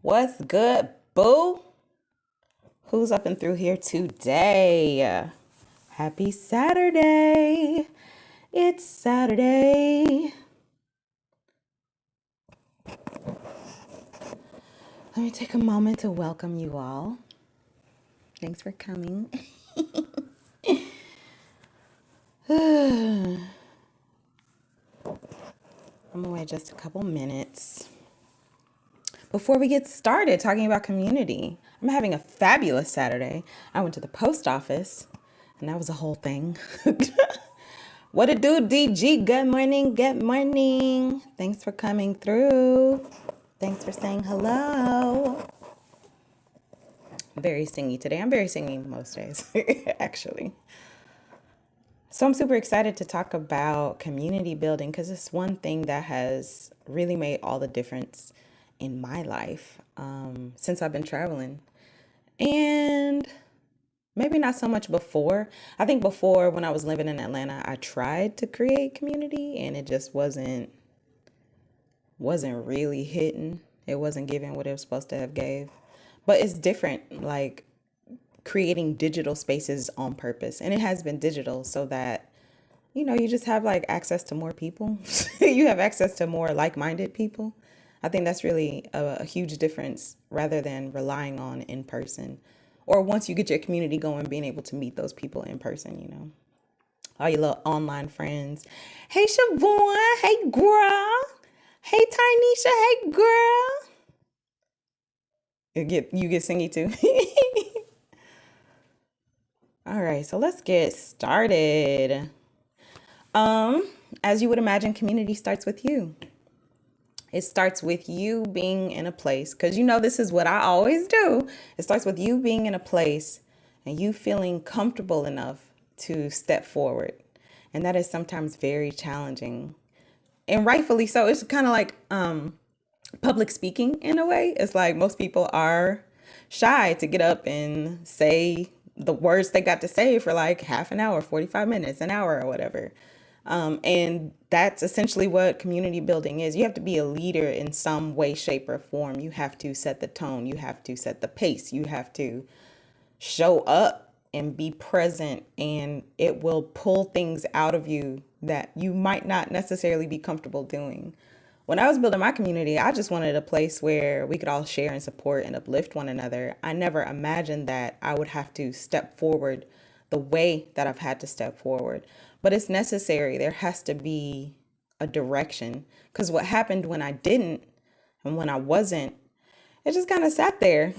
What's good, boo? Who's up and through here today? Happy Saturday. It's Saturday. Let me take a moment to welcome you all. Thanks for coming. I'm gonna wait just a couple minutes. Before we get started talking about community, I'm having a fabulous Saturday. I went to the post office, and that was a whole thing. What it do, DG? Good morning, good morning. Thanks for coming through. Thanks for saying hello. Very singy today. I'm very singy most days, actually. So I'm super excited to talk about community building because it's one thing that has really made all the difference in my life since I've been traveling. And maybe not so much before. I think before, when I was living in Atlanta, I tried to create community and it just wasn't really hitting. It wasn't giving what it was supposed to have gave. But it's different, like creating digital spaces on purpose. And it has been digital so that, you just have like access to more people. You have access to more like-minded people. I think that's really a huge difference rather than relying on in person. Or once you get your community going, being able to meet those people in person. All your little online friends. Hey, Siobhan. Hey, girl. Hey, Tynesha. Hey, girl. You get singy too. All right, so let's get started. As you would imagine, community starts with you. It starts with you being in a place, because this is what I always do. It starts with you being in a place and you feeling comfortable enough to step forward. And that is sometimes very challenging. And rightfully so. It's kind of like public speaking in a way. It's like most people are shy to get up and say the words they got to say for like half an hour, 45 minutes, an hour, or whatever. And that's essentially what community building is. You have to be a leader in some way, shape, or form. You have to set the tone. You have to set the pace. You have to show up and be present, and it will pull things out of you that you might not necessarily be comfortable doing. When I was building my community, I just wanted a place where we could all share and support and uplift one another. I never imagined that I would have to step forward the way that I've had to step forward. But it's necessary. There has to be a direction. Because what happened when I didn't and when I wasn't, it just kind of sat there,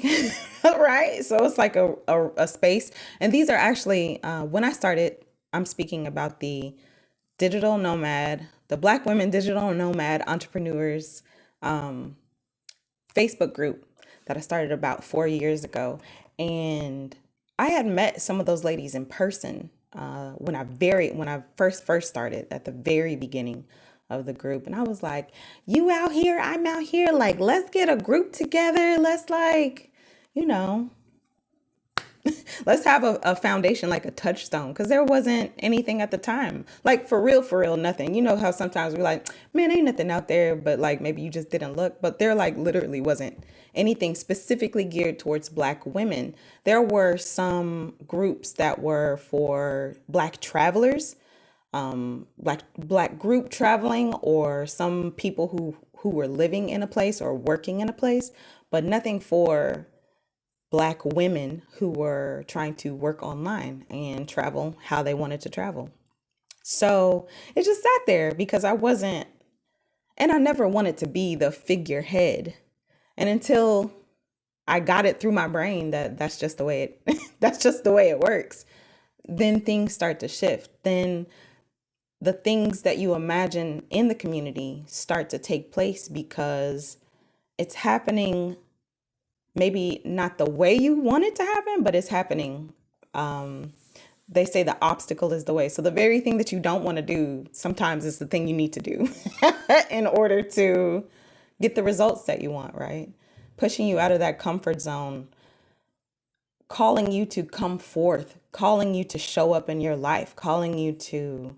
right? So it's like a space. And these are actually, when I started, I'm speaking about the digital nomad, the Black women digital nomad entrepreneurs Facebook group that I started about 4 years ago. And I had met some of those ladies in person when I first started at the very beginning of the group. And I was like, you out here, I'm out here. Like, let's get a group together. Let's you know, let's have a foundation, like a touchstone, because there wasn't anything at the time. Like, for real, nothing. You know how sometimes we're like, man, ain't nothing out there, but like maybe you just didn't look. But there like literally wasn't anything specifically geared towards Black women. There were some groups that were for Black travelers, black group traveling, or some people who were living in a place or working in a place, but nothing for Black women who were trying to work online and travel how they wanted to travel. So it just sat there because I wasn't, and I never wanted to be the figurehead. And until I got it through my brain that that's just the way it that's just the way it works, then things start to shift. Then the things that you imagine in the community start to take place because it's happening, maybe not the way you want it to happen, but it's happening. They say the obstacle is the way. So the very thing that you don't want to do sometimes is the thing you need to do in order to get the results that you want, right? Pushing you out of that comfort zone, calling you to come forth, calling you to show up in your life, calling you to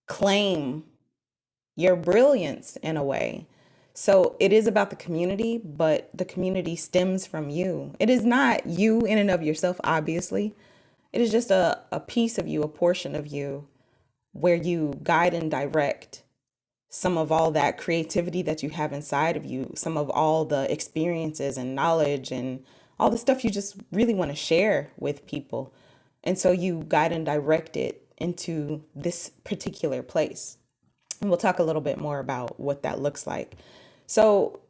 claim your brilliance in a way. So it is about the community, but the community stems from you. It is not you in and of yourself, obviously. It is just a piece of you, a portion of you, where you guide and direct some of all that creativity that you have inside of you, some of all the experiences and knowledge and all the stuff you just really want to share with people. And so you guide and direct it into this particular place. And we'll talk a little bit more about what that looks like. So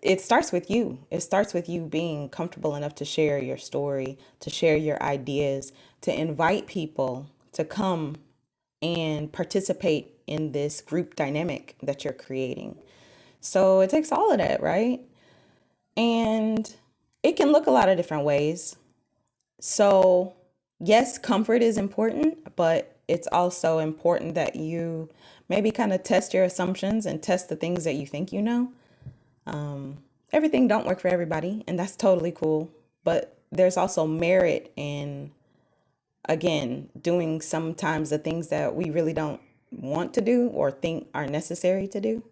it starts with you. It starts with you being comfortable enough to share your story, to share your ideas, to invite people to come and participate in this group dynamic that you're creating. So it takes all of that, right? And it can look a lot of different ways. So, yes, comfort is important, but it's also important that you maybe kind of test your assumptions and test the things that you think you know. Everything don't work for everybody, and that's totally cool. But there's also merit in, again, doing sometimes the things that we really don't want to do or think are necessary to do.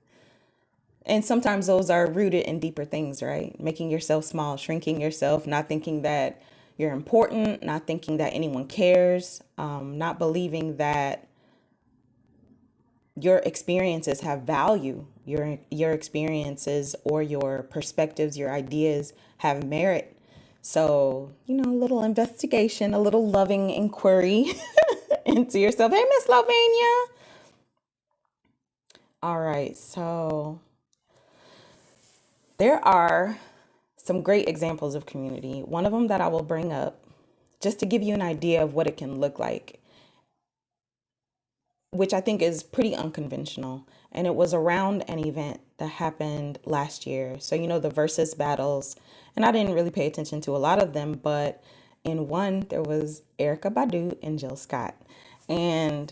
And sometimes those are rooted in deeper things, right? Making yourself small, shrinking yourself, not thinking that you're important, not thinking that anyone cares, not believing that your experiences have value, your experiences or your perspectives, your ideas have merit. So, a little investigation, a little loving inquiry into yourself. Hey, Miss Lovania. All right, so there are some great examples of community. One of them that I will bring up just to give you an idea of what it can look like, which I think is pretty unconventional. And it was around an event that happened last year. So, the versus battles. And I didn't really pay attention to a lot of them, but in one, there was Erica Badu and Jill Scott. And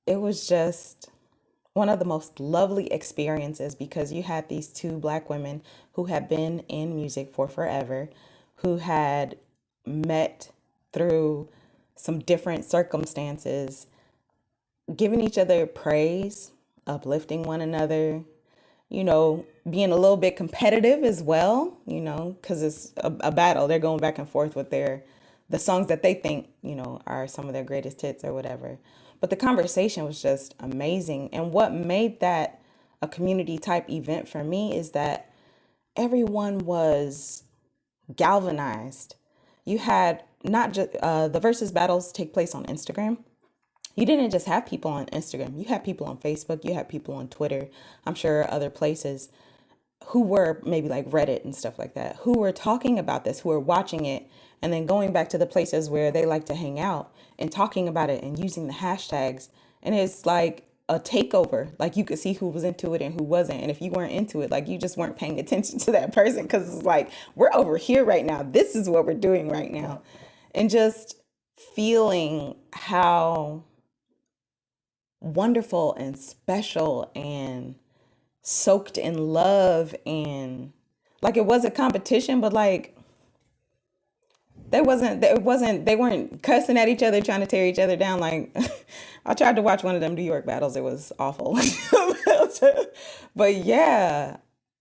it was just one of the most lovely experiences because you had these two Black women who had been in music for forever, who had met through some different circumstances, giving each other praise, uplifting one another, being a little bit competitive as well, because it's a battle. They're going back and forth with the songs that they think, are some of their greatest hits or whatever. But the conversation was just amazing. And what made that a community type event for me is that everyone was galvanized. You had not just the versus battles take place on Instagram. You didn't just have people on Instagram. You had people on Facebook. You had people on Twitter. I'm sure other places who were maybe like Reddit and stuff like that, who were talking about this, who were watching it, and then going back to the places where they like to hang out and talking about it and using the hashtags. And it's like a takeover. Like you could see who was into it and who wasn't. And if you weren't into it, like you just weren't paying attention to that person because it's like, we're over here right now. This is what we're doing right now. And just feeling how wonderful and special and soaked in love, and like it was a competition, but like they weren't cussing at each other trying to tear each other down. Like I tried to watch one of them New York battles. It was awful. But yeah,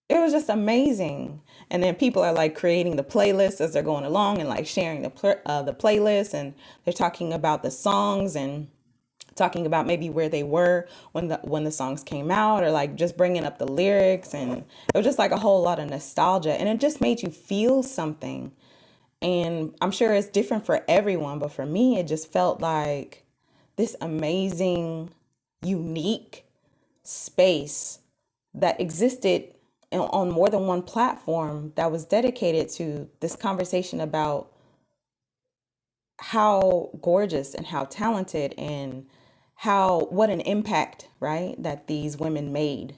it was just amazing. And then people are like creating the playlist as they're going along and like sharing the playlist, and they're talking about the songs and talking about maybe where they were when the songs came out, or like just bringing up the lyrics. And it was just like a whole lot of nostalgia, and it just made you feel something. And I'm sure it's different for everyone, but for me it just felt like this amazing, unique space that existed on more than one platform that was dedicated to this conversation about how gorgeous and how talented and what an impact, right, that these women made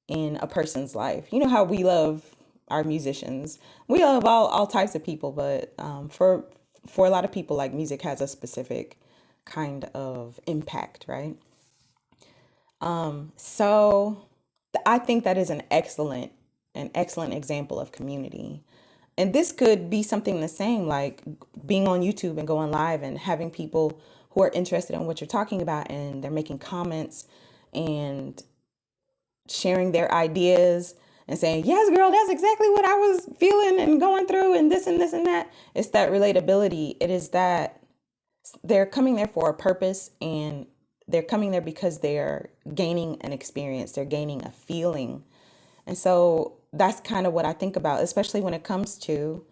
in a person's life. You know how we love our musicians. We love all types of people, but for a lot of people, like music has a specific kind of impact, right? So I think that is an excellent example of community. And this could be something the same, like being on YouTube and going live and having people who are interested in what you're talking about, and they're making comments and sharing their ideas. and saying, yes, girl, that's exactly what I was feeling and going through and this and this and that. It's that relatability. It is that they're coming there for a purpose, and they're coming there because they're gaining an experience. They're gaining a feeling. And so that's kind of what I think about, especially when it comes to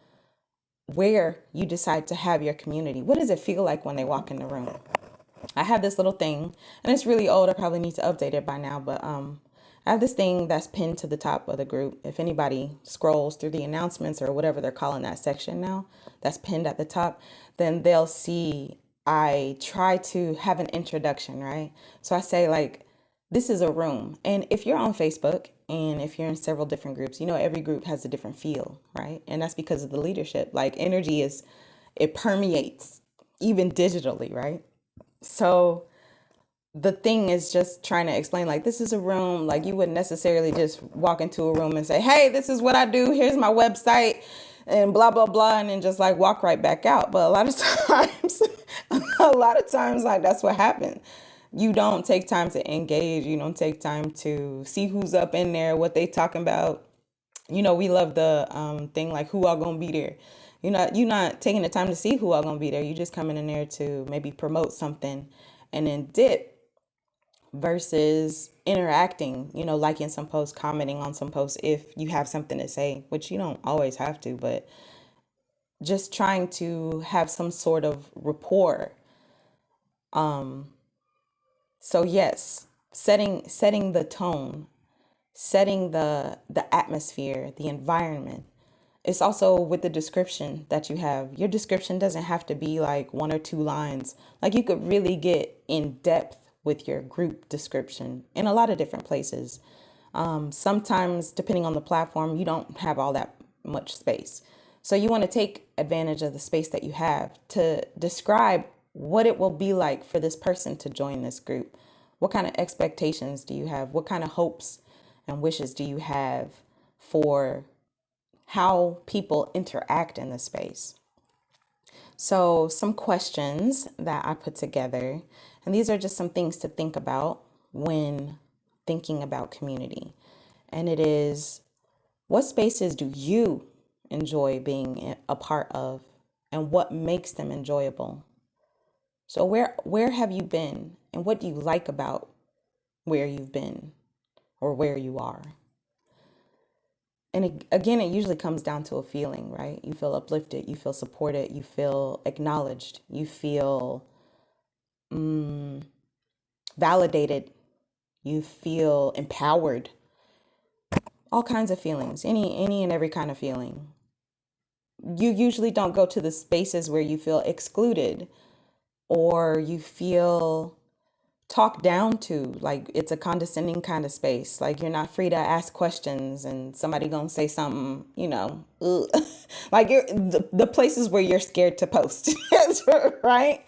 where you decide to have your community. What does it feel like when they walk in the room? I have this little thing, and it's really old. I probably need to update it by now, but I have this thing that's pinned to the top of the group. If anybody scrolls through the announcements or whatever they're calling that section now, that's pinned at the top, then they'll see I try to have an introduction, right? So I say, like, this is a room. And if you're on Facebook and if you're in several different groups, you know, every group has a different feel, right? And that's because of the leadership. Like, energy it permeates even digitally, right? So the thing is just trying to explain, like, this is a room. Like, you wouldn't necessarily just walk into a room and say, hey, this is what I do. Here's my website and blah, blah, blah. And then just like walk right back out. But a lot of times, like, that's what happens. You don't take time to engage. You don't take time to see who's up in there, what they talking about. You know, we love the thing like who all gonna be there. You're not taking the time to see who all gonna be there. You just coming in there to maybe promote something and then dip, versus interacting, liking some posts, commenting on some posts if you have something to say, which you don't always have to, but just trying to have some sort of rapport. So yes, setting the tone, setting the atmosphere, the environment. It's also with the description that you have. Your description doesn't have to be like one or two lines. Like, you could really get in depth with your group description in a lot of different places. Sometimes, depending on the platform, you don't have all that much space. So you want to take advantage of the space that you have to describe what it will be like for this person to join this group. What kind of expectations do you have? What kind of hopes and wishes do you have for how people interact in the space? So some questions that I put together, and these are just some things to think about when thinking about community. And it is, what spaces do you enjoy being a part of, and what makes them enjoyable? So where have you been, and what do you like about where you've been or where you are? And again, it usually comes down to a feeling, right? You feel uplifted, you feel supported, you feel acknowledged, you feel validated, you feel empowered. All kinds of feelings, any and every kind of feeling. You usually don't go to the spaces where you feel excluded or you feel talked down to, like it's a condescending kind of space. Like, you're not free to ask questions and somebody gonna say something, ugh. Like, the places where you're scared to post, right?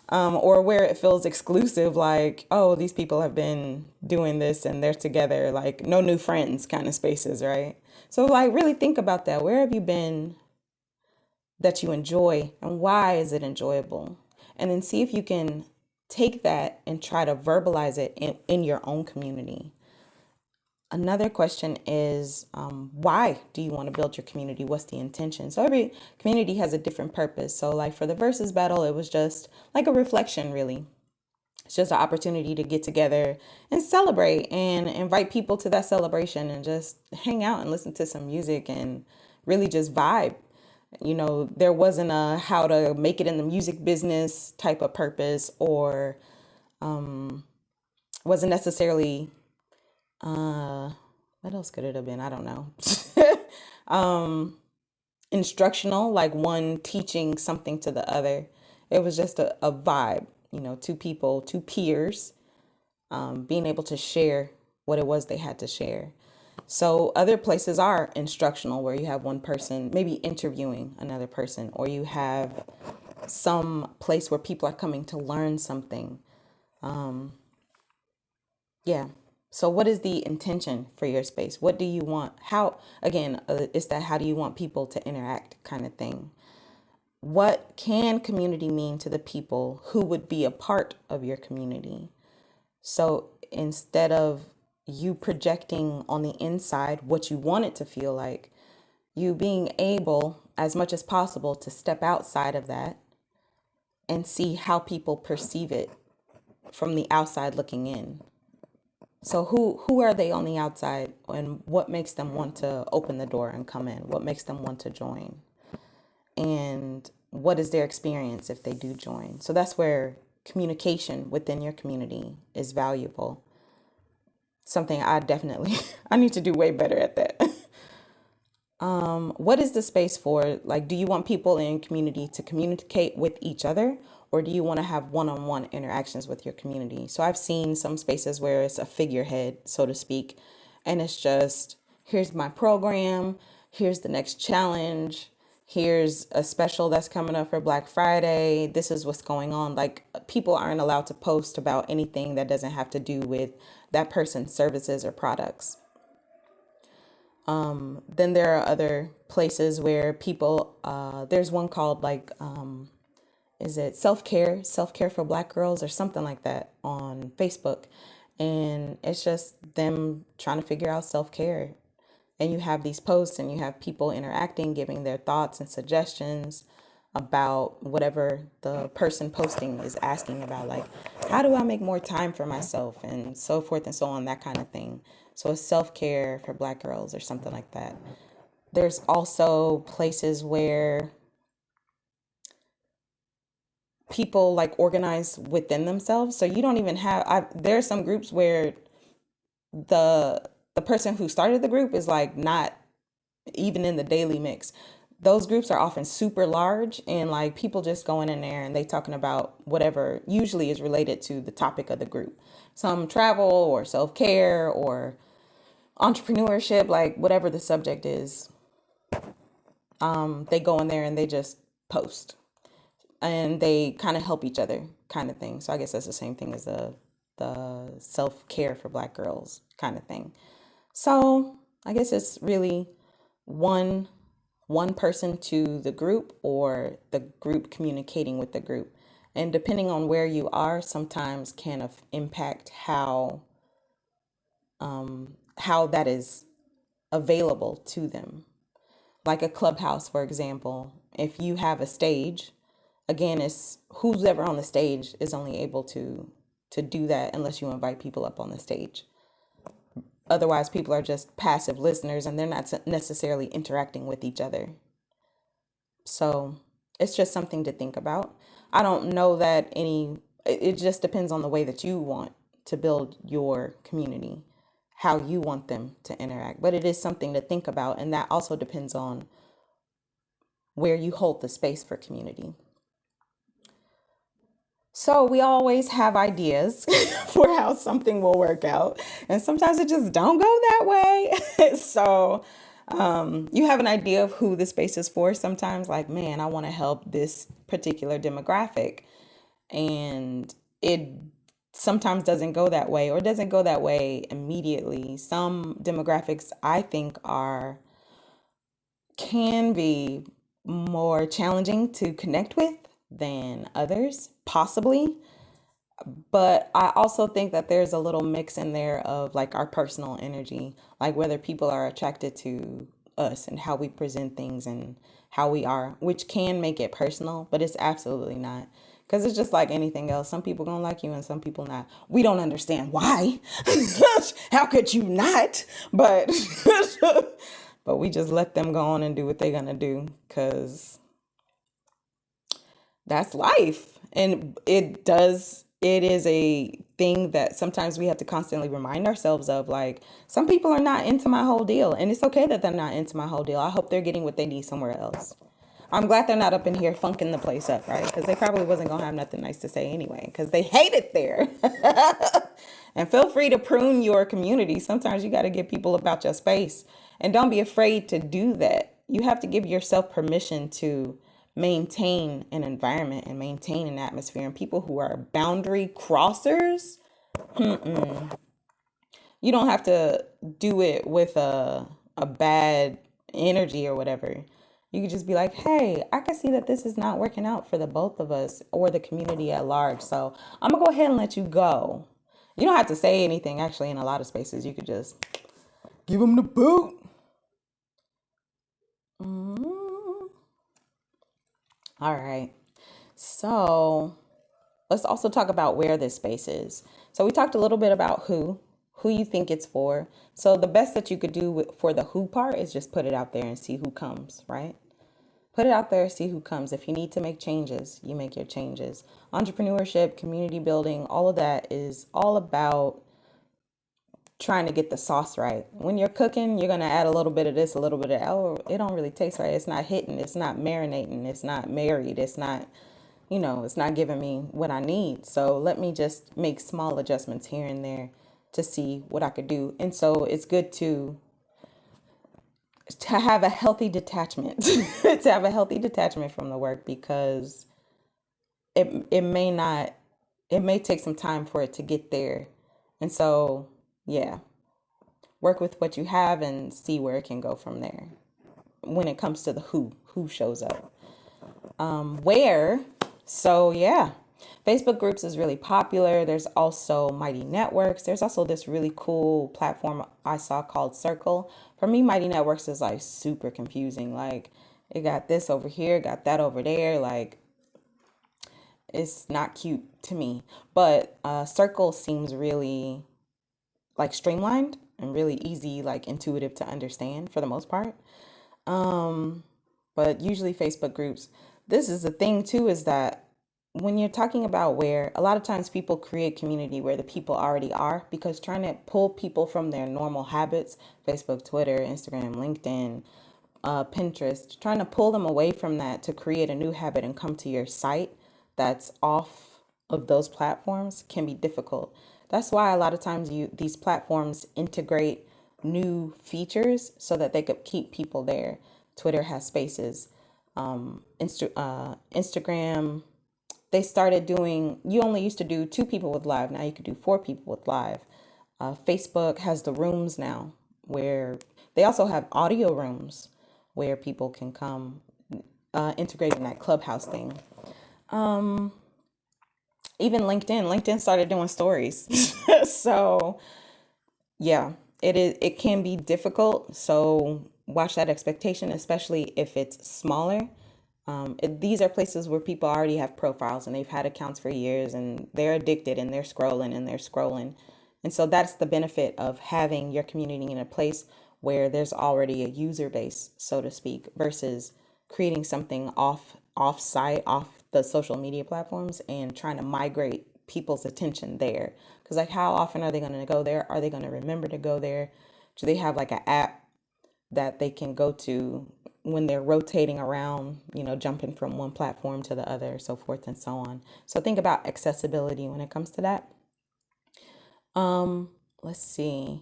Or where it feels exclusive, like, oh, these people have been doing this and they're together, like no new friends kind of spaces, right? So, like, really think about that. Where have you been that you enjoy, and why is it enjoyable? And then see if you can take that and try to verbalize it in your own community. Another question is, why do you want to build your community? What's the intention? So every community has a different purpose. So like for the versus battle, it was just like a reflection, really. It's just an opportunity to get together and celebrate and invite people to that celebration and just hang out and listen to some music and really just vibe. There wasn't a how to make it in the music business type of purpose, or wasn't necessarily, what else could it have been? I don't know. Instructional, like one teaching something to the other. It was just a vibe, two people, two peers, being able to share what it was they had to share. So other places are instructional, where you have one person maybe interviewing another person, or you have some place where people are coming to learn something. Yeah. So what is the intention for your space? What do you want? How, again, it's that how do you want people to interact kind of thing. What can community mean to the people who would be a part of your community? So instead of, you projecting on the inside what you want it to feel like, you being able as much as possible to step outside of that and see how people perceive it from the outside looking in. So who are they on the outside, and what makes them want to open the door and come in? What makes them want to join? And what is their experience if they do join? So that's where communication within your community is valuable. Something I definitely I need to do way better at that. What is the space for? Like, do you want people in community to communicate with each other, or do you want to have one-on-one interactions with your community? So I've seen some spaces where it's a figurehead, so to speak, and it's just, here's my program, here's the next challenge, here's a special that's coming up for Black Friday, this is what's going on. Like, people aren't allowed to post about anything that doesn't have to do with that person's services or products. Then there are other places where people, there's one called like, is it self-care for Black girls or something like that on Facebook. And it's just them trying to figure out self-care. And you have these posts and you have people interacting, giving their thoughts and suggestions about whatever the person posting is asking about, like, how do I make more time for myself, and so forth and so on, that kind of thing. So it's self-care for Black girls or something like that. There's also places where people like organize within themselves. So you don't even have, there are some groups where the person who started the group is like not even in the daily mix. Those groups are often super large, and like people just going in there and they talking about whatever usually is related to the topic of the group. Some travel or self-care or entrepreneurship, like whatever the subject is. They go in there and they just post and they kind of help each other kind of thing. So I guess that's the same thing as the self-care for Black girls kind of thing. So I guess it's really one person to the group, or the group communicating with the group. And depending on where you are, sometimes can impact how that is available to them. Like a clubhouse, for example, if you have a stage, again, it's who's ever on the stage is only able to do that unless you invite people up on the stage. Otherwise, people are just passive listeners and they're not necessarily interacting with each other. So it's just something to think about. I don't know that it just depends on the way that you want to build your community, how you want them to interact. But it is something to think about. And that also depends on where you hold the space for community. So we always have ideas for how something will work out. And sometimes it just don't go that way. So you have an idea of who the space is for. Sometimes like, man, I want to help this particular demographic. And it sometimes doesn't go that way, or doesn't go that way immediately. Some demographics I think can be more challenging to connect with than others, possibly. But I also think that there's a little mix in there of like our personal energy, like whether people are attracted to us and how we present things and how we are, which can make it personal, but it's absolutely not. Because it's just like anything else. Some people gonna like you and some people not. We don't understand why. How could you not? But but we just let them go on and do what they're gonna do, because that's life. And it is a thing that sometimes we have to constantly remind ourselves of. Like, some people are not into my whole deal, and it's okay that they're not into my whole deal. I hope they're getting what they need somewhere else. I'm glad they're not up in here funking the place up, right? Because they probably wasn't going to have nothing nice to say anyway, because they hate it there. And feel free to prune your community. Sometimes you got to give people about your space, and don't be afraid to do that. You have to give yourself permission to maintain an environment and maintain an atmosphere. And people who are boundary crossers, you don't have to do it with a bad energy or whatever. You could just be like, hey, I can see that this is not working out for the both of us or the community at large. So I'm going to go ahead and let you go. You don't have to say anything actually in a lot of spaces. You could just give them the boot. All right. So let's also talk about where this space is. So we talked a little bit about who you think it's for. So the best that you could do for the who part is just put it out there and see who comes, right? Put it out there, see who comes. If you need to make changes, you make your changes. Entrepreneurship, community building, all of that is all about trying to get the sauce right. When you're cooking, you're going to add a little bit of this, a little bit of, oh, it don't really taste right. It's not hitting. It's not marinating. It's not married. It's not, it's not giving me what I need. So let me just make small adjustments here and there to see what I could do. And so it's good to have a healthy detachment, to have a healthy detachment from the work, because it may take some time for it to get there. And so, yeah, work with what you have and see where it can go from there. When it comes to the who shows up, where. So yeah, Facebook groups is really popular. There's also Mighty Networks. There's also this really cool platform I saw called Circle. For me, Mighty Networks is like super confusing. Like, it got this over here, got that over there. Like, it's not cute to me. But Circle seems really like streamlined and really easy, like intuitive to understand for the most part. But usually Facebook groups, this is the thing too, is that when you're talking about where, a lot of times people create community where the people already are, because trying to pull people from their normal habits, Facebook, Twitter, Instagram, LinkedIn, Pinterest, trying to pull them away from that to create a new habit and come to your site that's off of those platforms can be difficult. That's why a lot of times these platforms integrate new features so that they could keep people there. Twitter has spaces. Instagram, they started doing, you only used to do 2 people with live. Now you could do 4 people with live. Facebook has the rooms now, where they also have audio rooms where people can come, integrating that Clubhouse thing. Even LinkedIn started doing stories. So yeah, it can be difficult. So watch that expectation, especially if it's smaller. These are places where people already have profiles and they've had accounts for years and they're addicted and they're scrolling and they're scrolling. And so that's the benefit of having your community in a place where there's already a user base, so to speak, versus creating something off site, off the social media platforms, and trying to migrate people's attention there. Because like, how often are they going to go there? Are they going to remember to go there? Do they have like an app that they can go to when they're rotating around, jumping from one platform to the other, so forth and so on. So think about accessibility when it comes to that. Let's see.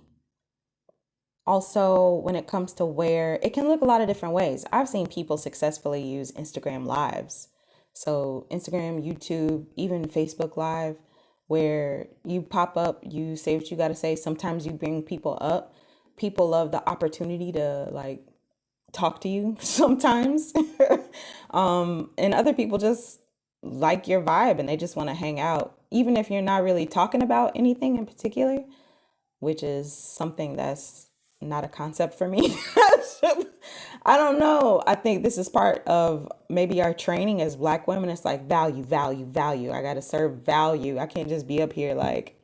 Also, when it comes to where, it can look a lot of different ways. I've seen people successfully use Instagram lives. So Instagram, YouTube, even Facebook Live, where you pop up, you say what you got to say. Sometimes you bring people up. People love the opportunity to like talk to you sometimes. And other people just like your vibe and they just want to hang out, even if you're not really talking about anything in particular, which is something that's not a concept for me. I don't know. I think this is part of maybe our training as Black women. It's like value, value, value. I got to serve value. I can't just be up here like,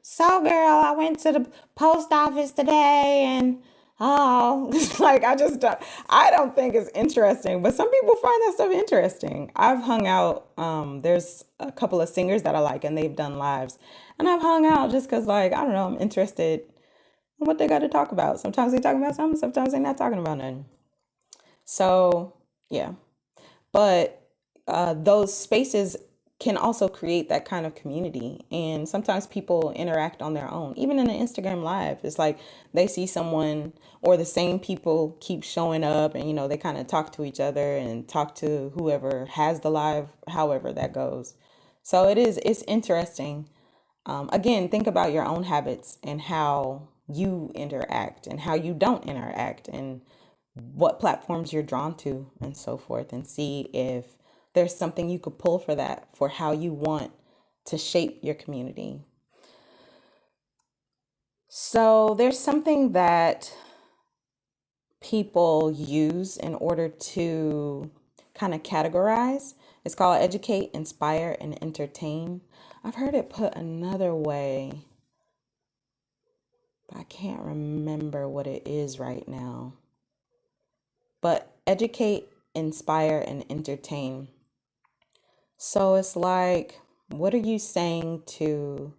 so girl, I went to the post office today and oh, like I don't think it's interesting, but some people find that stuff interesting. I've hung out, there's a couple of singers that I like and they've done lives, and I've hung out just because, like, I don't know, I'm interested in what they got to talk about. Sometimes they talk about something, sometimes they're not talking about nothing. So yeah, but those spaces can also create that kind of community. And sometimes people interact on their own. Even in an Instagram live, it's like they see someone or the same people keep showing up and, they kind of talk to each other and talk to whoever has the live, however that goes. So it's interesting. Again, think about your own habits and how you interact and how you don't interact and what platforms you're drawn to and so forth, and see if there's something you could pull for that, for how you want to shape your community. So there's something that people use in order to kind of categorize. It's called educate, inspire, and entertain. I've heard it put another way, but I can't remember what it is right now. But educate, inspire, and entertain. So it's like, what are you saying to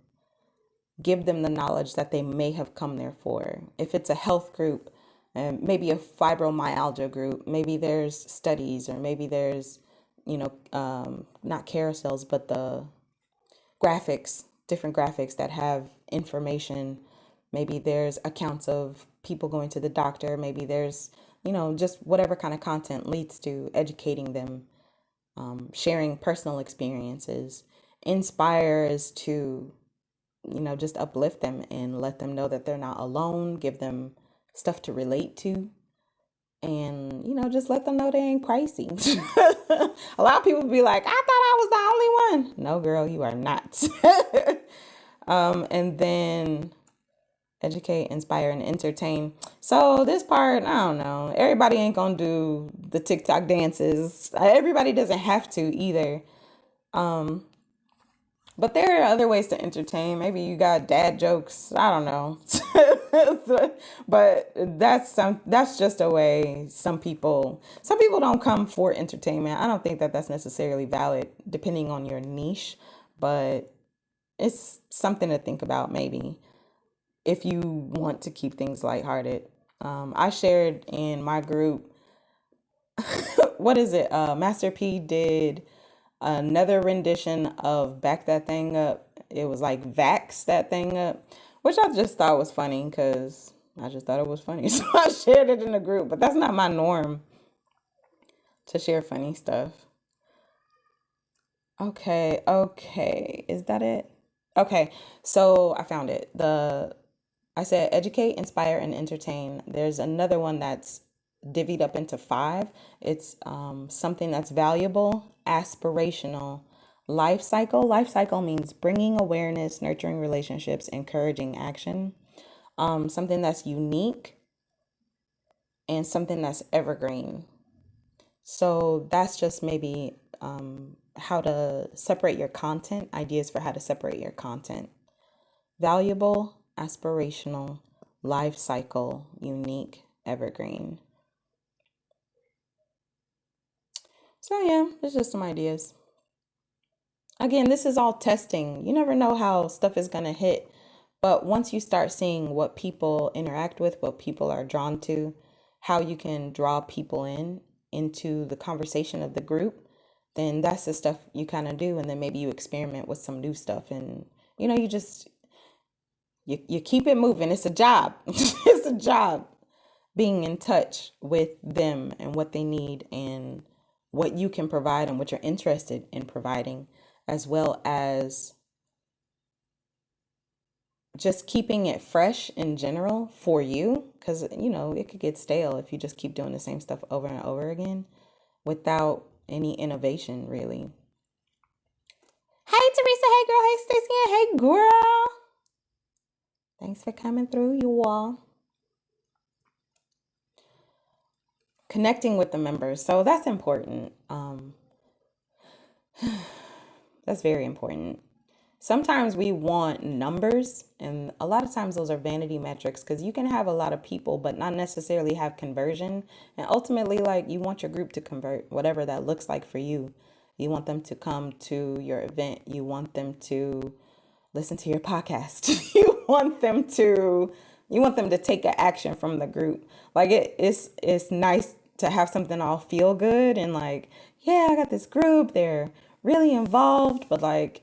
give them the knowledge that they may have come there for? If it's a health group, and maybe a fibromyalgia group, maybe there's studies, or maybe there's, not carousels, but the graphics, different graphics that have information. Maybe there's accounts of people going to the doctor. Maybe there's, just whatever kind of content leads to educating them, sharing personal experiences. Inspire is to, just uplift them and let them know that they're not alone, give them stuff to relate to, and, just let them know they ain't pricey. A lot of people be like, I thought I was the only one. No, girl, you are not. And then educate, inspire, and entertain. So this part, I don't know. Everybody ain't gonna do the TikTok dances. Everybody doesn't have to either. But there are other ways to entertain. Maybe you got dad jokes. I don't know. But that's just a way some people don't come for entertainment. I don't think that that's necessarily valid depending on your niche, but it's something to think about maybe if you want to keep things lighthearted. I shared in my group, what is it? Master P did another rendition of Back That Thing Up. It was like Vax That Thing Up, which I just thought was funny because I just thought it was funny. So I shared it in the group, but that's not my norm to share funny stuff. Okay. Is that it? Okay, so I found it. I said educate, inspire, and entertain. There's another one that's divvied up into five. It's something that's valuable, aspirational, life cycle. Life cycle means bringing awareness, nurturing relationships, encouraging action. Something that's unique, and something that's evergreen. So that's just maybe how to separate your content, ideas for how to separate your content. Valuable, aspirational, life cycle, unique, evergreen. So yeah, it's just some ideas. Again, this is all testing. You never know how stuff is going to hit. But once you start seeing what people interact with, what people are drawn to, how you can draw people into the conversation of the group, then that's the stuff you kind of do. And then maybe you experiment with some new stuff, and you just you keep it moving. It's a job. It's a job being in touch with them and what they need and what you can provide and what you're interested in providing, as well as just keeping it fresh in general for you, because it could get stale if you just keep doing the same stuff over and over again without any innovation, really. Hey Teresa, hey girl, hey Stacy, and hey girl. Thanks for coming through, you all. Connecting with the members, so that's important. That's very important. Sometimes we want numbers, and a lot of times those are vanity metrics, because you can have a lot of people but not necessarily have conversion. And ultimately, like, you want your group to convert, whatever that looks like for you. You want them to come to your event. You want them to listen to your podcast. You want them to take an action from the group. Like, it's nice to have something all feel good and like, yeah, I got this group. They're really involved, but like,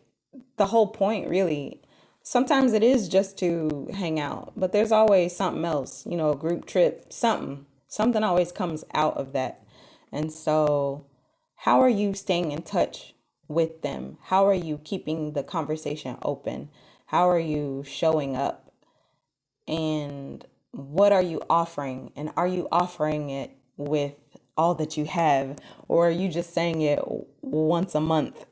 the whole point really, sometimes it is just to hang out, but there's always something else, a group trip, something always comes out of that. And so how are you staying in touch with them? How are you keeping the conversation open? How are you showing up? And what are you offering? And are you offering it with all that you have, or are you just saying it once a month?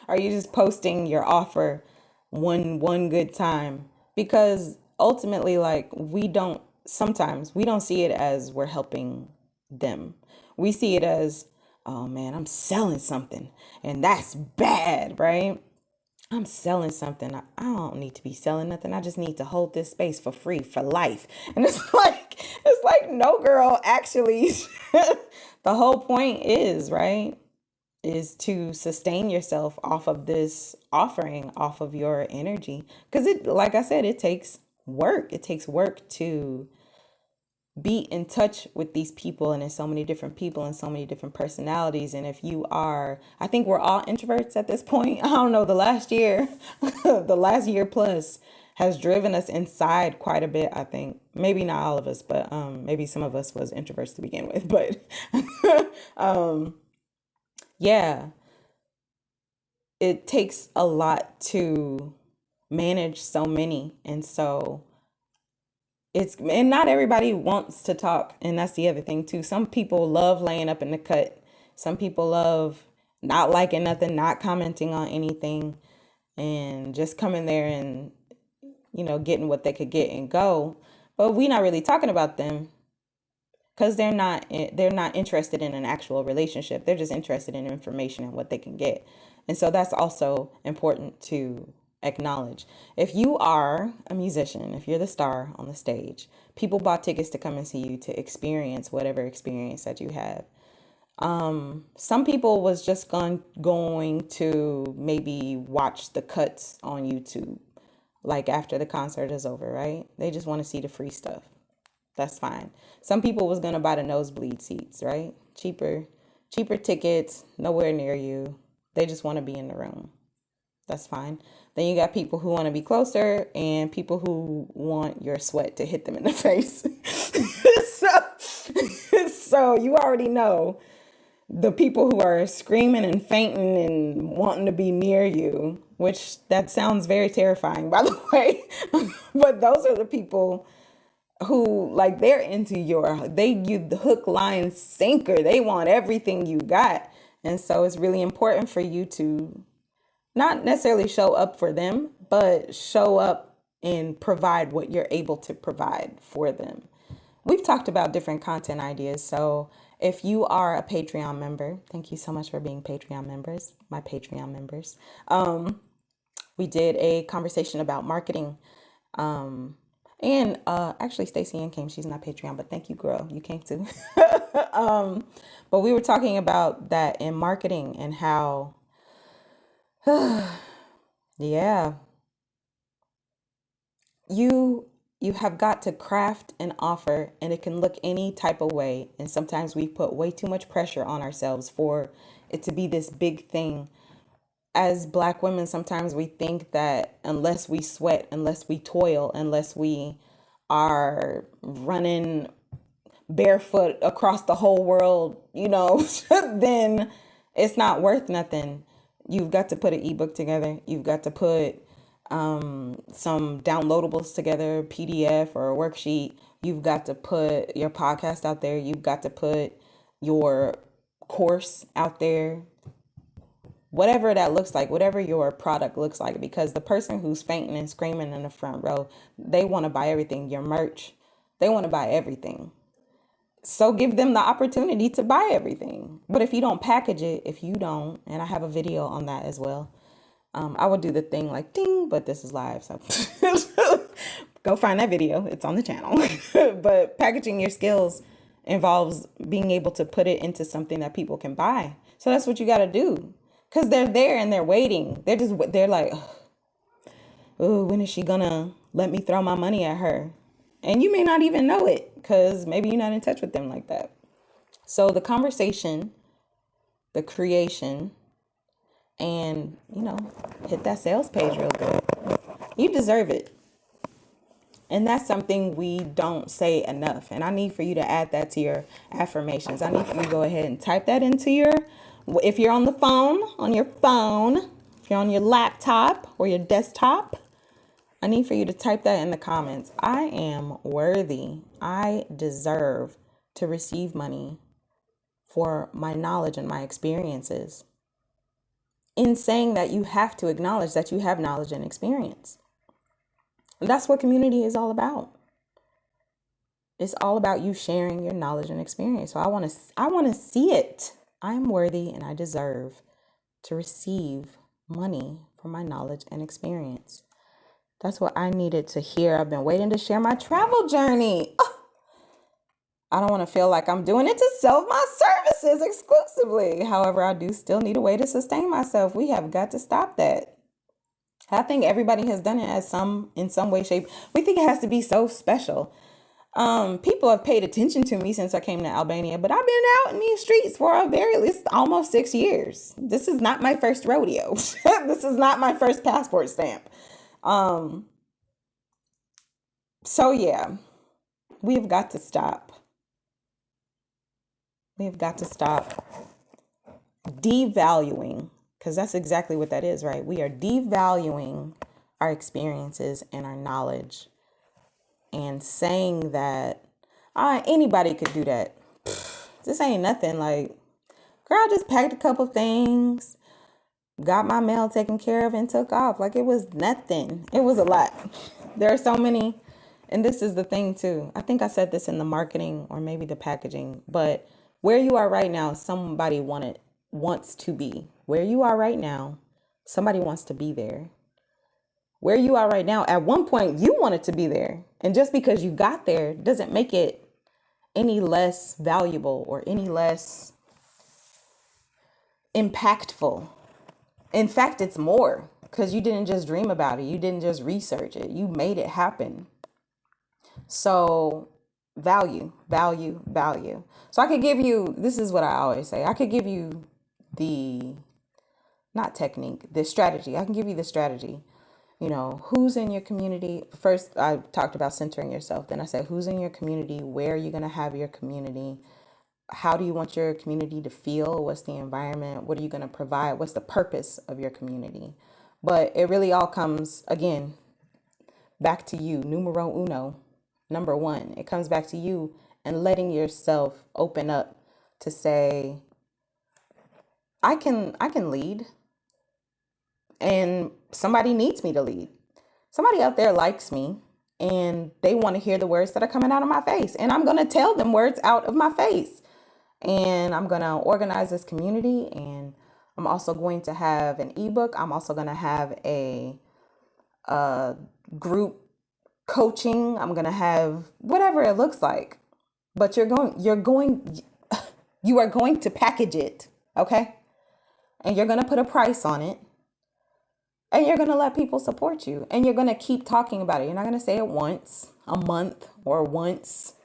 Are you just posting your offer one good time because ultimately, like, sometimes we don't see it as we're helping them. We see it as, oh man, I'm selling something and that's bad, right? I'm selling something. I don't need to be selling nothing. I just need to hold this space for free for life. And it's like, no, girl, actually, the whole point is, right, is to sustain yourself off of this offering, off of your energy. Because like I said, it takes work. It takes work to be in touch with these people, and there's so many different people and so many different personalities. And if you are, I think we're all introverts at this point. I don't know, the last year the last year plus has driven us inside quite a bit. I think maybe not all of us, but maybe some of us was introverts to begin with, but yeah, it takes a lot to manage so many. And so and not everybody wants to talk, and that's the other thing too. Some people love laying up in the cut. Some people love not liking nothing, not commenting on anything, and just coming there and getting what they could get and go. But we not really talking about them because they're not interested in an actual relationship. They're just interested in information and what they can get. And so that's also important to acknowledge. If you are a musician, if you're the star on the stage, people bought tickets to come and see you to experience whatever experience that you have. Some people was just going to maybe watch the cuts on YouTube, like after the concert is over, right? They just want to see the free stuff. That's fine. Some people was gonna buy the nosebleed seats, right? Cheaper tickets, nowhere near you. They just want to be in the room. That's fine. Then you got people who want to be closer and people who want your sweat to hit them in the face. so you already know the people who are screaming and fainting and wanting to be near you, which that sounds very terrifying, by the way. But those are the people who, like, they're into you the hook, line, sinker. They want everything you got. And so it's really important for you to not necessarily show up for them, but show up and provide what you're able to provide for them. We've talked about different content ideas. So if you are a Patreon member, thank you so much for being Patreon members, my Patreon members. We did a conversation about marketing. And actually, Stacy Ann came. She's not Patreon, but thank you, girl. You came too. But we were talking about that in marketing and how, yeah, you have got to craft an offer, and it can look any type of way. And sometimes we put way too much pressure on ourselves for it to be this big thing. As Black women, sometimes we think that unless we sweat, unless we toil, unless we are running barefoot across the whole world, then it's not worth nothing. You've got to put an ebook together. You've got to put some downloadables together, PDF or a worksheet. You've got to put your podcast out there. You've got to put your course out there. Whatever that looks like, whatever your product looks like, because the person who's fainting and screaming in the front row, they want to buy everything, your merch. They want to buy everything. So give them the opportunity to buy everything. But if you don't package it, if you don't, and I have a video on that as well, I would do the thing like ding, but this is live. So go find that video. It's on the channel. But packaging your skills involves being able to put it into something that people can buy. So that's what you got to do. Because they're there and they're waiting. They're like, oh, when is she gonna let me throw my money at her? And you may not even know it because maybe you're not in touch with them like that. So the conversation, the creation, and, hit that sales page real good. You deserve it. And that's something we don't say enough. And I need for you to add that to your affirmations. I need for you to go ahead and type that into if you're on the phone, if you're on your laptop or your desktop, I need for you to type that in the comments. I am worthy. I deserve to receive money for my knowledge and my experiences. In saying that, you have to acknowledge that you have knowledge and experience. And that's what community is all about. It's all about you sharing your knowledge and experience. So I want to see it. I am worthy and I deserve to receive money for my knowledge and experience. That's what I needed to hear. I've been waiting to share my travel journey. I don't want to feel like I'm doing it to sell my services exclusively. However, I do still need a way to sustain myself. We have got to stop that. I think everybody has done it in some way, shape. We think it has to be so special. People have paid attention to me since I came to Albania, but I've been out in these streets for a very least almost 6 years. This is not my first rodeo. This is not my first passport stamp. So yeah, we've got to stop. We've got to stop devaluing, because that's exactly what that is, right? We are devaluing our experiences and our knowledge and saying that anybody could do that. This ain't nothing. Like, girl, I just packed a couple things, got my mail taken care of, and took off. Like, it was nothing. It was a lot. There are so many. And this is the thing, too. I think I said this in the marketing or maybe the packaging, but where you are right now, somebody wants to be. Where you are right now, somebody wants to be there. Where you are right now, at one point, you wanted to be there. And just because you got there doesn't make it any less valuable or any less impactful. In fact, it's more, because you didn't just dream about it. You didn't just research it. You made it happen. So value, value, value. So I could give you, this is what I always say. I could give you not technique, the strategy. I can give you the strategy. Who's in your community? First, I talked about centering yourself. Then I said, who's in your community? Where are you going to have your community? How do you want your community to feel? What's the environment? What are you going to provide? What's the purpose of your community? But it really all comes, again, back to you. Numero uno. Number one, it comes back to you and letting yourself open up to say, I can lead. And somebody needs me to lead. Somebody out there likes me and they want to hear the words that are coming out of my face. And I'm going to tell them words out of my face. And I'm going to organize this community. And I'm also going to have an ebook. I'm also going to have a group coaching. I'm going to have whatever it looks like. But you are going to package it. Okay. And you're going to put a price on it. And you're going to let people support you. And you're going to keep talking about it. You're not going to say it once, a month, or once.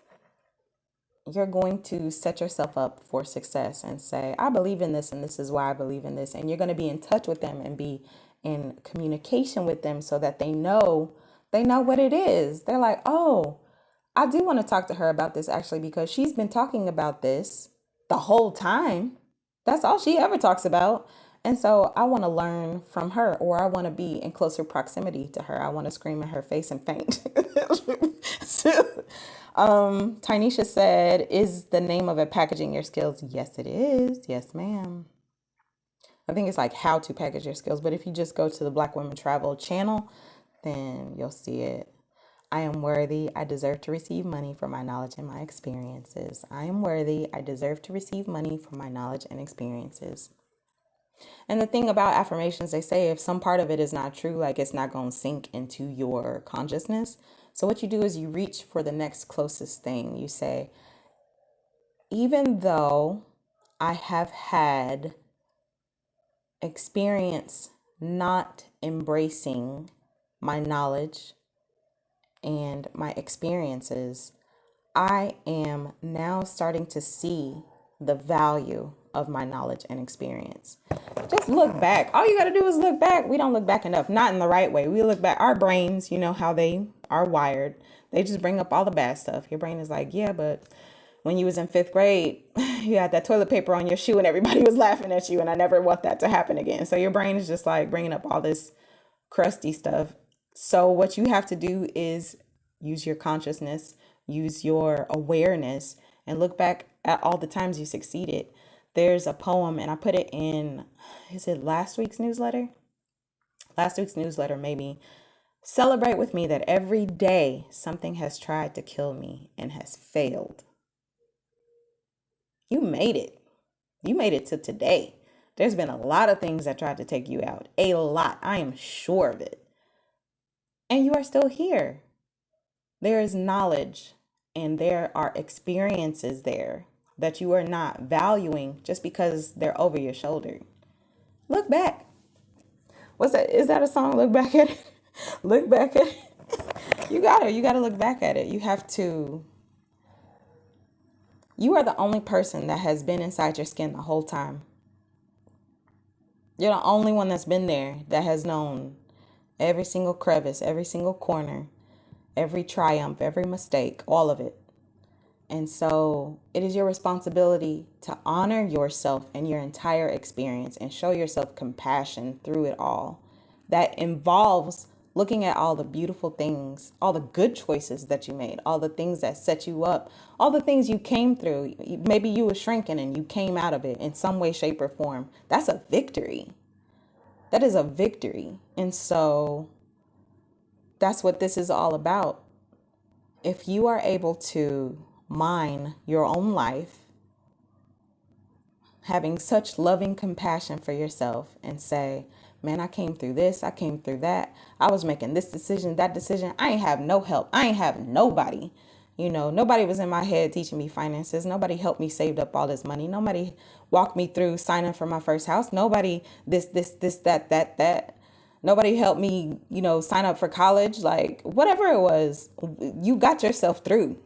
You're going to set yourself up for success and say, I believe in this and this is why I believe in this. And you're going to be in touch with them and be in communication with them so that they know what it is. They're like, oh, I do want to talk to her about this actually, because she's been talking about this the whole time. That's all she ever talks about. And so I want to learn from her, or I want to be in closer proximity to her. I want to scream in her face and faint. Tynesha said, is the name of it packaging your skills? Yes, it is. Yes, ma'am. I think it's like how to package your skills. But if you just go to the Black Women Travel channel, then you'll see it. I am worthy. I deserve to receive money for my knowledge and my experiences. I am worthy. I deserve to receive money for my knowledge and experiences. And the thing about affirmations, they say if some part of it is not true, like it's not going to sink into your consciousness. So what you do is you reach for the next closest thing. You say, even though I have had experience not embracing my knowledge and my experiences, I am now starting to see the value of my knowledge and experience. Just look back. All you got to do is look back. We don't look back enough, not in the right way. We look back. Our brains, you know how they are wired. They just bring up all the bad stuff. Your brain is like, yeah, but when you was in 5th grade, you had that toilet paper on your shoe and everybody was laughing at you. And I never want that to happen again. So your brain is just like bringing up all this crusty stuff. So what you have to do is use your consciousness, use your awareness, and look back at all the times you succeeded. There's a poem, and I put it in, is it last week's newsletter? Last week's newsletter, maybe. Celebrate with me that every day something has tried to kill me and has failed. You made it. You made it to today. There's been a lot of things that tried to take you out. A lot. I am sure of it. And you are still here. There is knowledge and there are experiences there that you are not valuing just because they're over your shoulder. Look back. What's that? Is that a song? Look back at it. Look back at it. You gotta look back at it. You have to. You are the only person that has been inside your skin the whole time. You're the only one that's been there, that has known every single crevice, every single corner, every triumph, every mistake, all of it. And so it is your responsibility to honor yourself and your entire experience and show yourself compassion through it all. That involves looking at all the beautiful things, all the good choices that you made, all the things that set you up, all the things you came through. Maybe you were shrinking and you came out of it in some way, shape, or form. That's a victory. That is a victory. And so that's what this is all about. If you are able to mine your own life, having such loving compassion for yourself and say, man, I came through this, I came through that. I was making this decision, that decision. I ain't have no help. I ain't have nobody. Nobody was in my head teaching me finances. Nobody helped me save up all this money. Nobody walked me through signing for my first house. Nobody this, that. Nobody helped me, sign up for college. Like whatever it was, you got yourself through.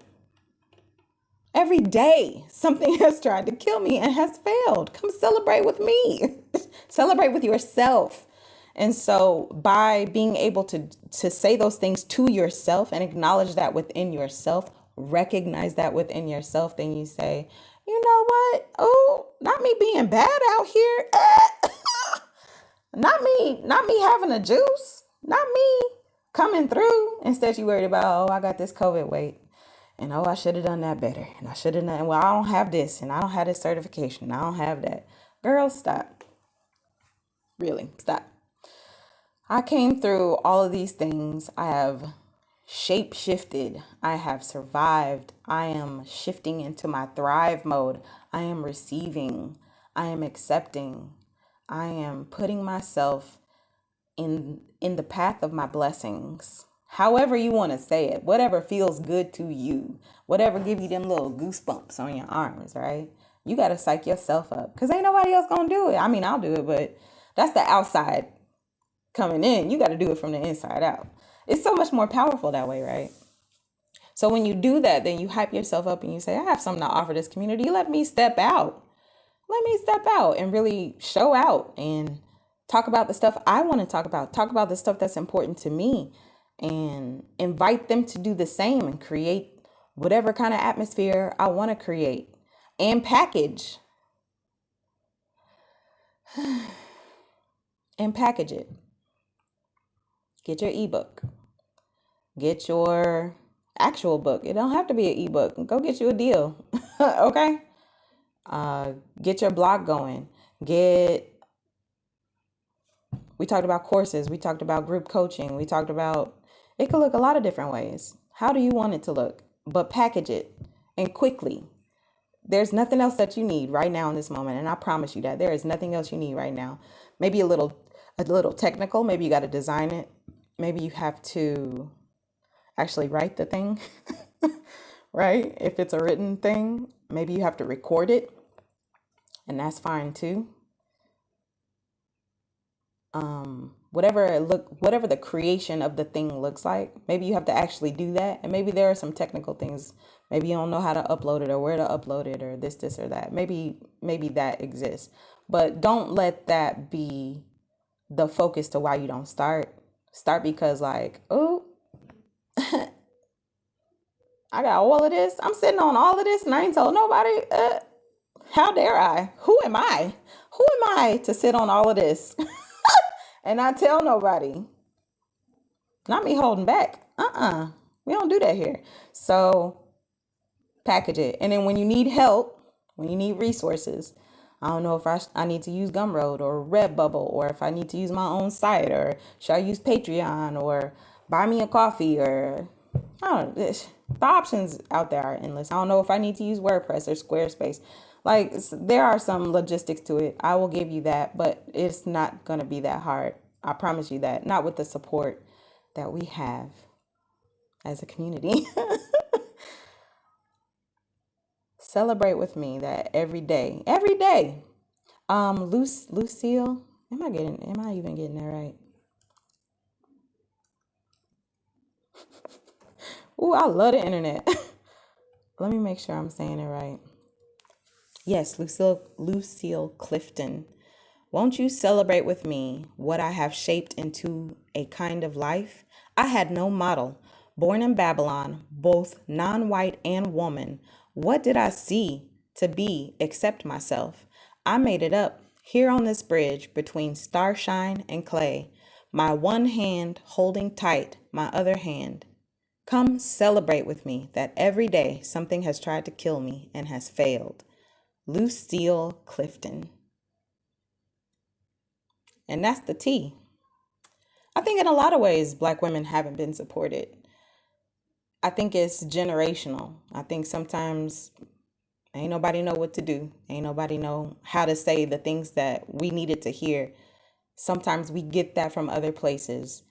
Every day, something has tried to kill me and has failed. Come celebrate with me. Celebrate with yourself. And so by being able to say those things to yourself and acknowledge that within yourself, recognize that within yourself, then you say, you know what? Oh, not me being bad out here. Not me having a juice. Not me coming through. Instead, you worried about, I got this COVID weight. And I should have done that better. And I should have done, well, I don't have this. And I don't have this certification. I don't have that. Girl, stop. Really, stop. I came through all of these things. I have shape shifted. I have survived. I am shifting into my thrive mode. I am receiving. I am accepting. I am putting myself in the path of my blessings. However you want to say it, whatever feels good to you, whatever give you them little goosebumps on your arms, right? You got to psych yourself up because ain't nobody else going to do it. I mean, I'll do it, but that's the outside coming in. You got to do it from the inside out. It's so much more powerful that way, right? So when you do that, then you hype yourself up and you say, I have something to offer this community. Let me step out. Let me step out and really show out and talk about the stuff I want to talk about the stuff that's important to me, and invite them to do the same and create whatever kind of atmosphere I want to create and package it. Get your ebook. Get your actual book. It don't have to be an ebook. Go get you a deal. Okay? Get your blog going. We talked about courses. We talked about group coaching. We talked about, it could look a lot of different ways. How do you want it to look? But package it and quickly. There's nothing else that you need right now in this moment. And I promise you that there is nothing else you need right now. Maybe a little technical. Maybe you got to design it. Maybe you have to actually write the thing, right? If it's a written thing, maybe you have to record it, and that's fine too. Whatever the creation of the thing looks like, maybe you have to actually do that. And maybe there are some technical things. Maybe you don't know how to upload it or where to upload it or this or that. Maybe that exists, but don't let that be the focus to why you don't start. Start because like, oh, I got all of this. I'm sitting on all of this and I ain't told nobody. How dare I? Who am I? Who am I to sit on all of this and not tell nobody? Not me holding back. We don't do that here. So package it. And then when you need help, when you need resources, I don't know if I need to use Gumroad or Redbubble, or if I need to use my own site, or should I use Patreon, or buy me a coffee, or I don't know. The options out there are endless. I don't know if I need to use WordPress or Squarespace. Like, there are some logistics to it. I will give you that, but it's not going to be that hard. I promise you that. Not with the support that we have as a community. Celebrate with me that every day. Every day. Lucille, am I even getting that right? Ooh, I love the internet. Let me make sure I'm saying it right. Yes, Lucille Clifton. Won't you celebrate with me what I have shaped into a kind of life? I had no model. Born in Babylon, both non-white and woman. What did I see to be except myself? I made it up here on this bridge between starshine and clay. My one hand holding tight my other hand. Come celebrate with me that every day something has tried to kill me and has failed. Lucille Clifton. And that's the T. I think in a lot of ways, Black women haven't been supported. I think it's generational. I think sometimes ain't nobody know what to do. Ain't nobody know how to say the things that we needed to hear. Sometimes we get that from other places.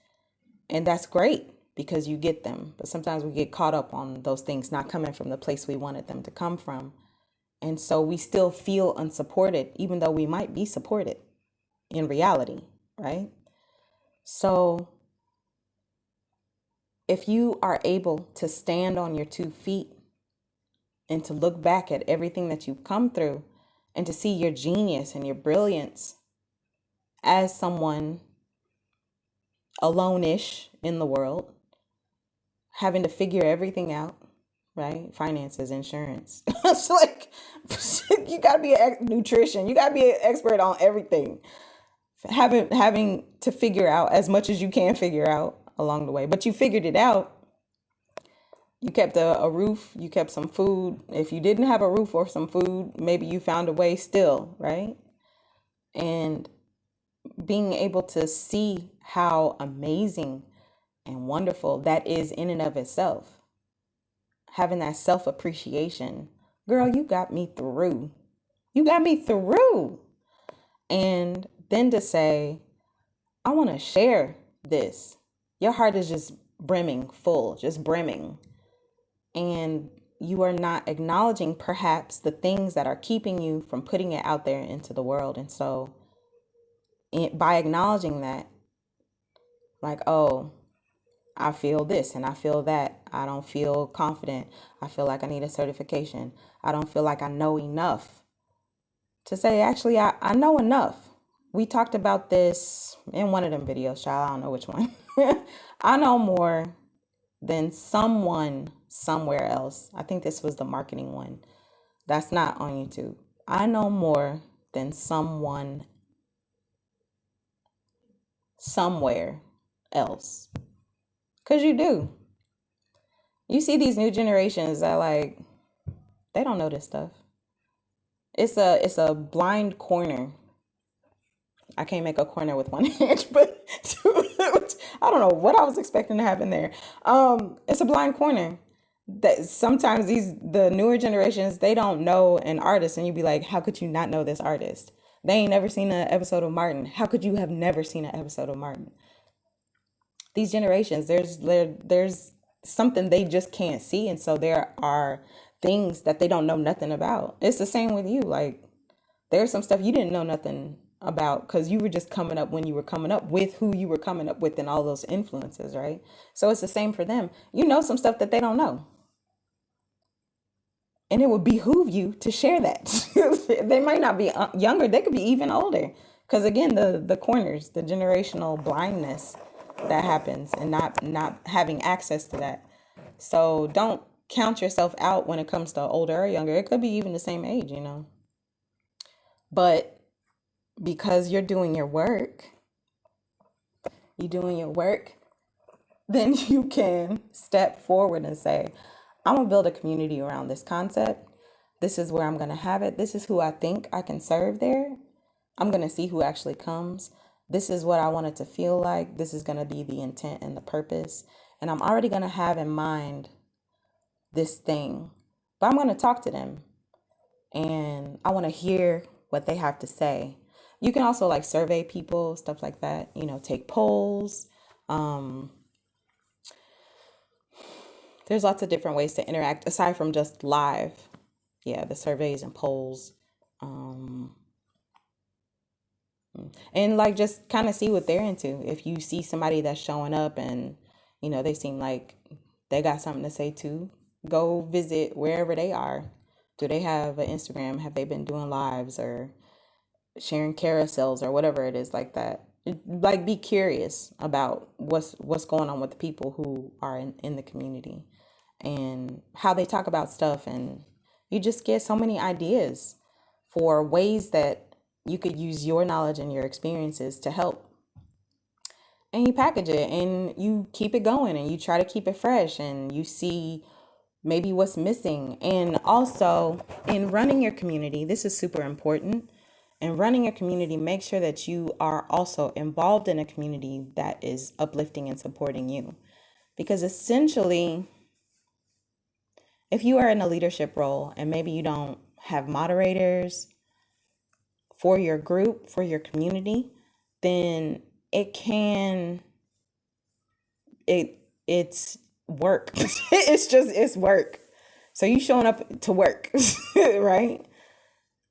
And that's great because you get them. But sometimes we get caught up on those things not coming from the place we wanted them to come from. And so we still feel unsupported, even though we might be supported in reality, right? So if you are able to stand on your 2 feet and to look back at everything that you've come through and to see your genius and your brilliance as someone alone-ish in the world, having to figure everything out, right? Finances, insurance. It's like, you gotta be nutrition. You gotta be an expert on everything. Having to figure out as much as you can figure out along the way, but you figured it out. You kept a roof, you kept some food. If you didn't have a roof or some food, maybe you found a way still, right? And being able to see how amazing and wonderful that is in and of itself. Having that self-appreciation. Girl, you got me through. You got me through. And then to say, I want to share this. Your heart is just brimming full, just brimming. And you are not acknowledging perhaps the things that are keeping you from putting it out there into the world. And so by acknowledging that, like, oh, I feel this and I feel that. I don't feel confident. I feel like I need a certification. I don't feel like I know enough. To say, actually, I know enough. We talked about this in one of them videos, child. I don't know which one. I know more than someone somewhere else. I think this was the marketing one. That's not on YouTube. I know more than someone somewhere else. Because you do. You see these new generations that, like, they don't know this stuff. It's a blind corner. I can't make a corner with one hand, but I don't know what I was expecting to happen there. It's a blind corner that sometimes the newer generations, they don't know an artist, and you'd be like, how could you not know this artist? They ain't never seen an episode of Martin. How could you have never seen an episode of Martin? These generations, there's something they just can't see, and so there are things that they don't know nothing about. It's the same with you. Like, there's some stuff you didn't know nothing about because you were just coming up when you were coming up with who you were coming up with and all those influences, right? So it's the same for them. You know some stuff that they don't know. And it would behoove you to share that. They might not be younger. They could be even older. Because again, the corners, the generational blindness that happens and not having access to that. So don't count yourself out when it comes to older or younger. It could be even the same age, you know. But because you're doing your work, then you can step forward and say, I'm going to build a community around this concept. This is where I'm going to have it. This is who I think I can serve there. I'm going to see who actually comes. This is what I want it to feel like. This is going to be the intent and the purpose. And I'm already going to have in mind this thing. But I'm going to talk to them and I want to hear what they have to say. You can also like survey people, stuff like that, take polls. Um, there's lots of different ways to interact aside from just live. Yeah, the surveys and polls. Um, and like just kind of see what they're into. If you see somebody that's showing up and, they seem like they got something to say too, go visit wherever they are. Do they have an Instagram? Have they been doing lives or sharing carousels or whatever it is like that? Like be curious about what's going on with the people who are in the community and how they talk about stuff. And you just get so many ideas for ways that you could use your knowledge and your experiences to help. And you package it and you keep it going and you try to keep it fresh and you see maybe what's missing. And also in running your community, this is super important. In running a community, make sure that you are also involved in a community that is uplifting and supporting you. Because essentially, if you are in a leadership role and maybe you don't have moderators for your group, for your community, then it's work. It's work. So you showing up to work, right?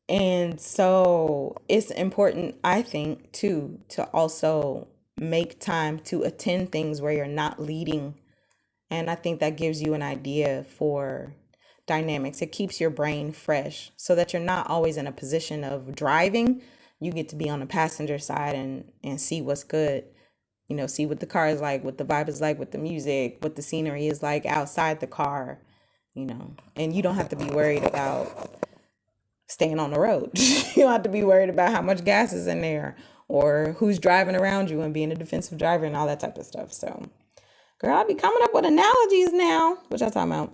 And so it's important, I think, too, to also make time to attend things where you're not leading. And I think that gives you an idea for dynamics. It keeps your brain fresh so that you're not always in a position of driving. You get to be on the passenger side and see what's good. See what the car is like, what the vibe is like with the music, what the scenery is like outside the car, and you don't have to be worried about staying on the road. You don't have to be worried about how much gas is in there or who's driving around you and being a defensive driver and all that type of stuff. So, girl, I'll be coming up with analogies now. What y'all talking about?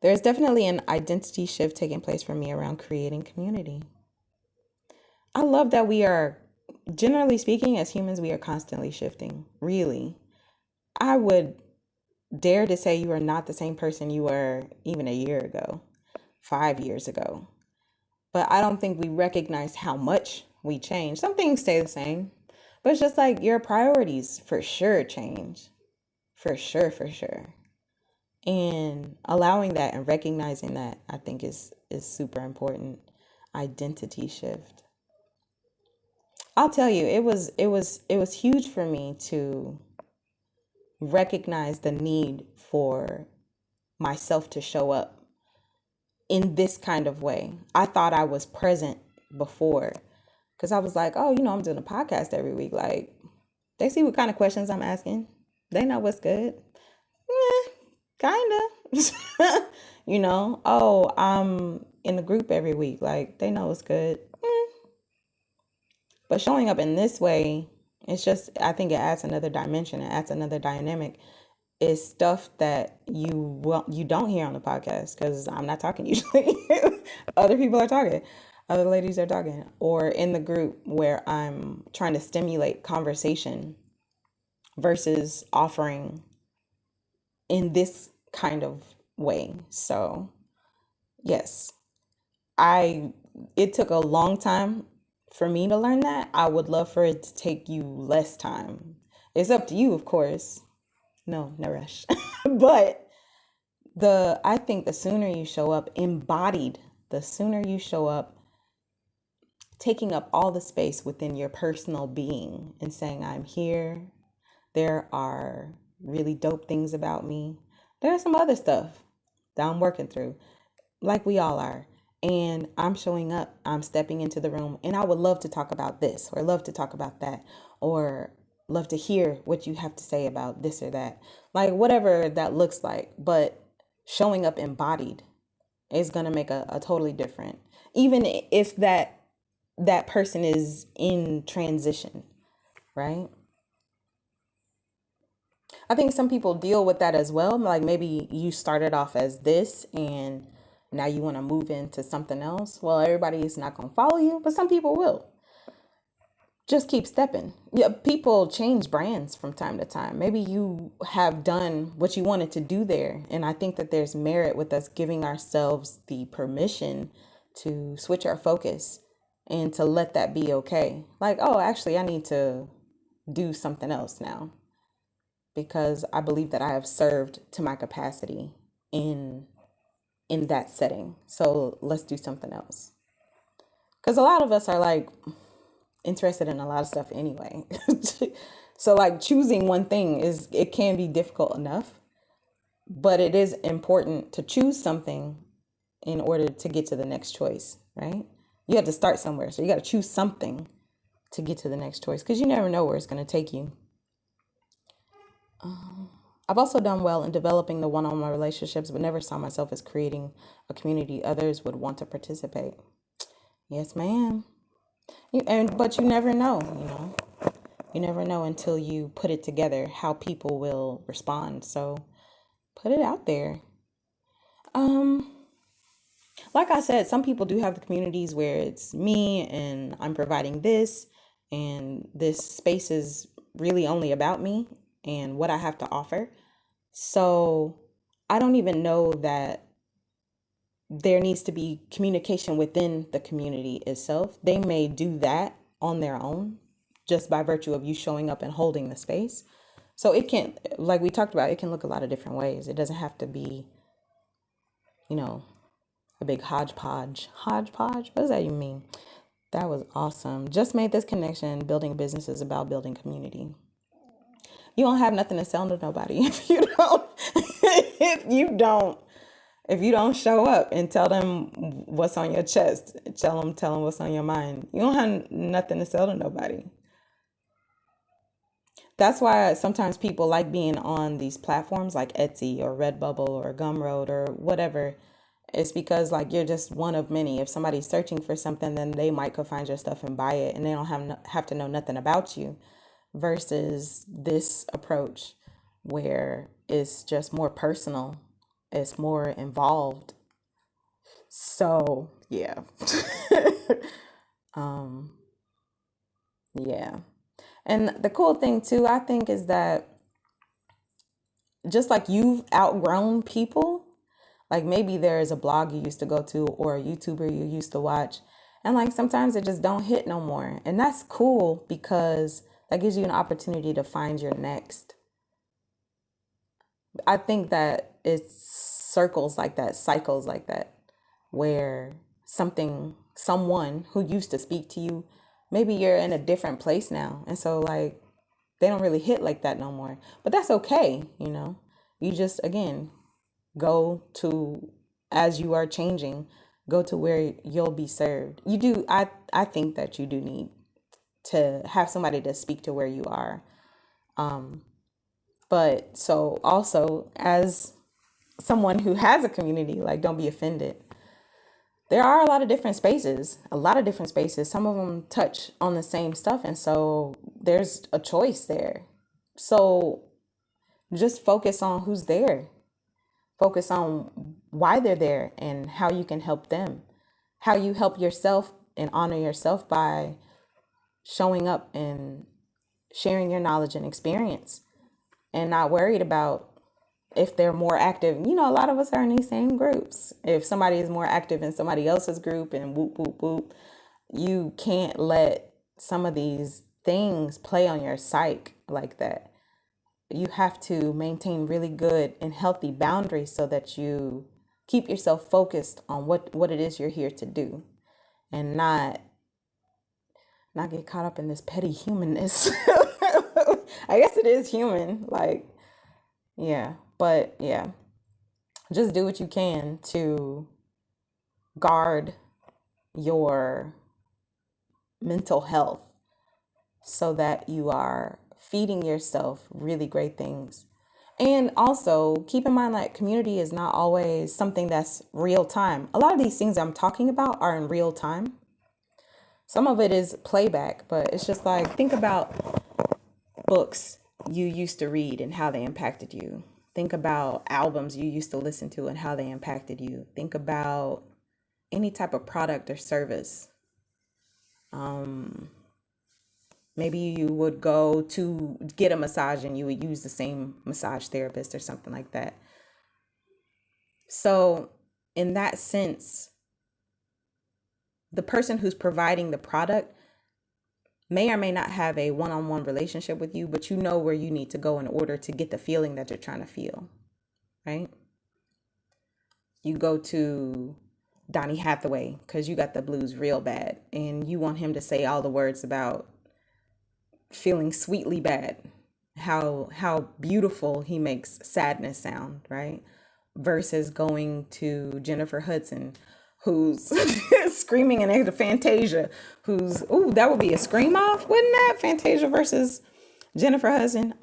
There's definitely an identity shift taking place for me around creating community. I love that we are, generally speaking, as humans, we are constantly shifting. Really. I would dare to say you are not the same person you were even a year ago, 5 years ago. But I don't think we recognize how much we change. Some things stay the same, but it's just like your priorities for sure change. For sure. And allowing that and recognizing that, I think is super important. Identity shift. I'll tell you, it was huge for me to recognize the need for myself to show up in this kind of way. I thought I was present before because I was like, oh, I'm doing a podcast every week. Like, they see what kind of questions I'm asking. They know what's good. Kind of. Oh, I'm in the group every week. Like, they know what's good. But showing up in this way, it's just, I think it adds another dimension. It adds another dynamic. It's stuff that you don't hear on the podcast because I'm not talking usually. Other people are talking. Other ladies are talking. Or in the group where I'm trying to stimulate conversation versus offering in this kind of way. So, yes, it took a long time for me to learn that. I would love for it to take you less time. It's up to you, of course. No rush. But I think the sooner you show up embodied, the sooner you show up taking up all the space within your personal being and saying, I'm here. There are really dope things about me. There's some other stuff that I'm working through, like we all are. And I'm showing up, I'm stepping into the room, and I would love to talk about this or love to talk about that or love to hear what you have to say about this or that, like whatever that looks like. But showing up embodied is going to make a totally different, even if that person is in transition, right? I think some people deal with that as well. Like maybe you started off as this and now you want to move into something else. Well, everybody is not going to follow you, but some people will. just keep stepping. Yeah, people change brands from time to time. Maybe you have done what you wanted to do there. And I think that there's merit with us giving ourselves the permission to switch our focus and to let that be okay. Like, oh, actually, I need to do something else now because I believe that I have served to my capacity in in that setting. So let's do something else. Because a lot of us are like interested in a lot of stuff anyway. So like choosing one thing is it can be difficult enough, but it is important to choose something in order to get to the next choice, right? You have to start somewhere. So you got to choose something to get to the next choice because you never know where it's going to take you. I've also done well in developing the one-on-one relationships, but never saw myself as creating a community others would want to participate. Yes, ma'am. But you never know. You never know until you put it together how people will respond. So put it out there. Um, like I said, some people do have the communities where it's me and I'm providing this, and this space is really only about me and what I have to offer. So I don't even know that there needs to be communication within the community itself. They may do that on their own just by virtue of you showing up and holding the space. So it can, like we talked about, it can look a lot of different ways. It doesn't have to be, you know, a big hodgepodge. Hodgepodge? What does that even mean? That was awesome. Just made this connection. Building a business is about building community. You don't have nothing to sell to nobody if you don't if you don't show up and tell them what's on your chest. Tell them what's on your mind. You don't have nothing to sell to nobody. That's why sometimes people like being on these platforms like Etsy or Redbubble or Gumroad or whatever. It's because like you're just one of many. If somebody's searching for something, then they might go find your stuff and buy it, and they don't have to know nothing about you. Versus this approach, where it's just more personal, it's more involved. So yeah, um, yeah. And the cool thing too, I think, is that just like you've outgrown people, like maybe there is a blog you used to go to or a YouTuber you used to watch, and like sometimes it just don't hit no more. And that's cool because that gives you an opportunity to find your next. I think that it's circles like that, cycles like that, where someone who used to speak to you, maybe you're in a different place now. And so like they don't really hit like that no more. But that's okay. You just again go to, as you are changing, go to where you'll be served. You do I think that you do need to have somebody to speak to where you are. But so also as someone who has a community, like don't be offended. There are a lot of different spaces. Some of them touch on the same stuff. And so there's a choice there. So just focus on who's there. Focus on why they're there and how you can help them. How you help yourself and honor yourself by showing up and sharing your knowledge and experience and not worried about if they're more active. A lot of us are in these same groups. If somebody is more active in somebody else's group and whoop, whoop, whoop, you can't let some of these things play on your psyche like that. You have to maintain really good and healthy boundaries so that you keep yourself focused on what it is you're here to do and not get caught up in this petty humanness. I guess it is human, like, yeah, but yeah, just do what you can to guard your mental health so that you are feeding yourself really great things. And also keep in mind, like, community is not always something that's real time. A lot of these things I'm talking about are in real time. Some of it is playback, but it's just like, think about books you used to read and how they impacted you. Think about albums you used to listen to and how they impacted you. Think about any type of product or service. Maybe you would go to get a massage and you would use the same massage therapist or something like that. So, in that sense, the person who's providing the product may or may not have a one-on-one relationship with you, but you know where you need to go in order to get the feeling that you're trying to feel, right? You go to Donny Hathaway because you got the blues real bad and you want him to say all the words about feeling sweetly bad, how beautiful he makes sadness sound, right? Versus going to Jennifer Hudson, who's screaming in Fantasia, who's, ooh, that would be a scream off, wouldn't that? Fantasia versus Jennifer Hudson.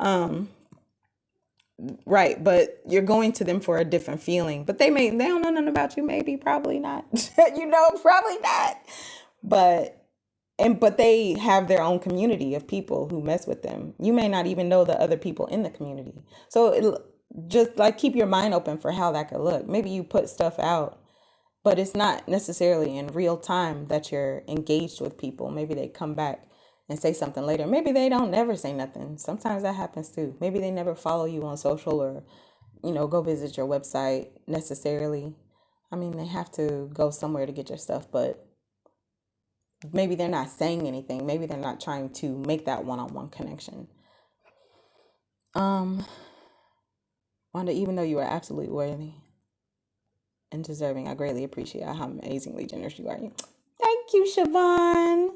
Right, but you're going to them for a different feeling. But they don't know nothing about you, maybe, probably not. Probably not. But they have their own community of people who mess with them. You may not even know the other people in the community. So just like keep your mind open for how that could look. Maybe you put stuff out, but it's not necessarily in real time that you're engaged with people. Maybe they come back and say something later. Maybe they don't never say nothing. Sometimes that happens too. Maybe they never follow you on social or, go visit your website necessarily. I mean, they have to go somewhere to get your stuff, but maybe they're not saying anything. Maybe they're not trying to make that one-on-one connection. Wanda, even though you are absolutely worthy and deserving, I greatly appreciate how amazingly generous you are. Thank you, Siobhan.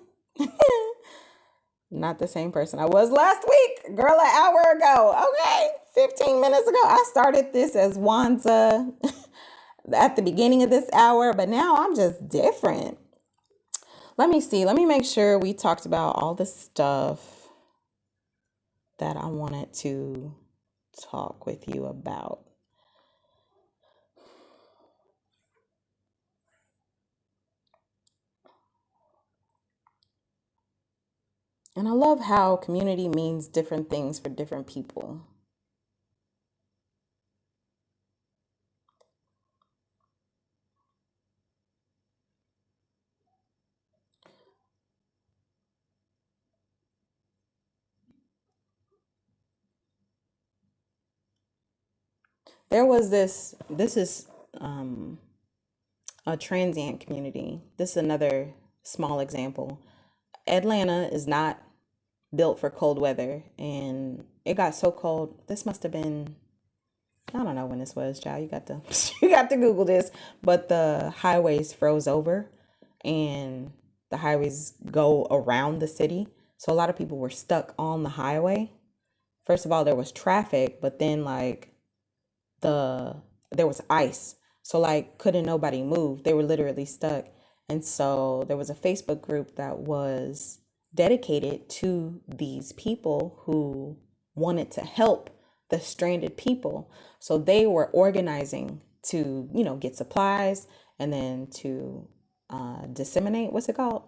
Not the same person I was last week. Girl, an hour ago. Okay, 15 minutes ago. I started this as Wanda at the beginning of this hour, but now I'm just different. Let me see. Let me make sure we talked about all the stuff that I wanted to talk with you about. And I love how community means different things for different people. There was this is a transient community. This is another small example. Atlanta is not built for cold weather, and it got so cold. This must have been, I don't know when this was, child. You got to you got to Google this, but the highways froze over, and the highways go around the city. So a lot of people were stuck on the highway. First of all, there was traffic, but then there was ice. So couldn't nobody move. They were literally stuck. And so there was a Facebook group that was dedicated to these people who wanted to help the stranded people. So they were organizing to, get supplies and then to disseminate, what's it called?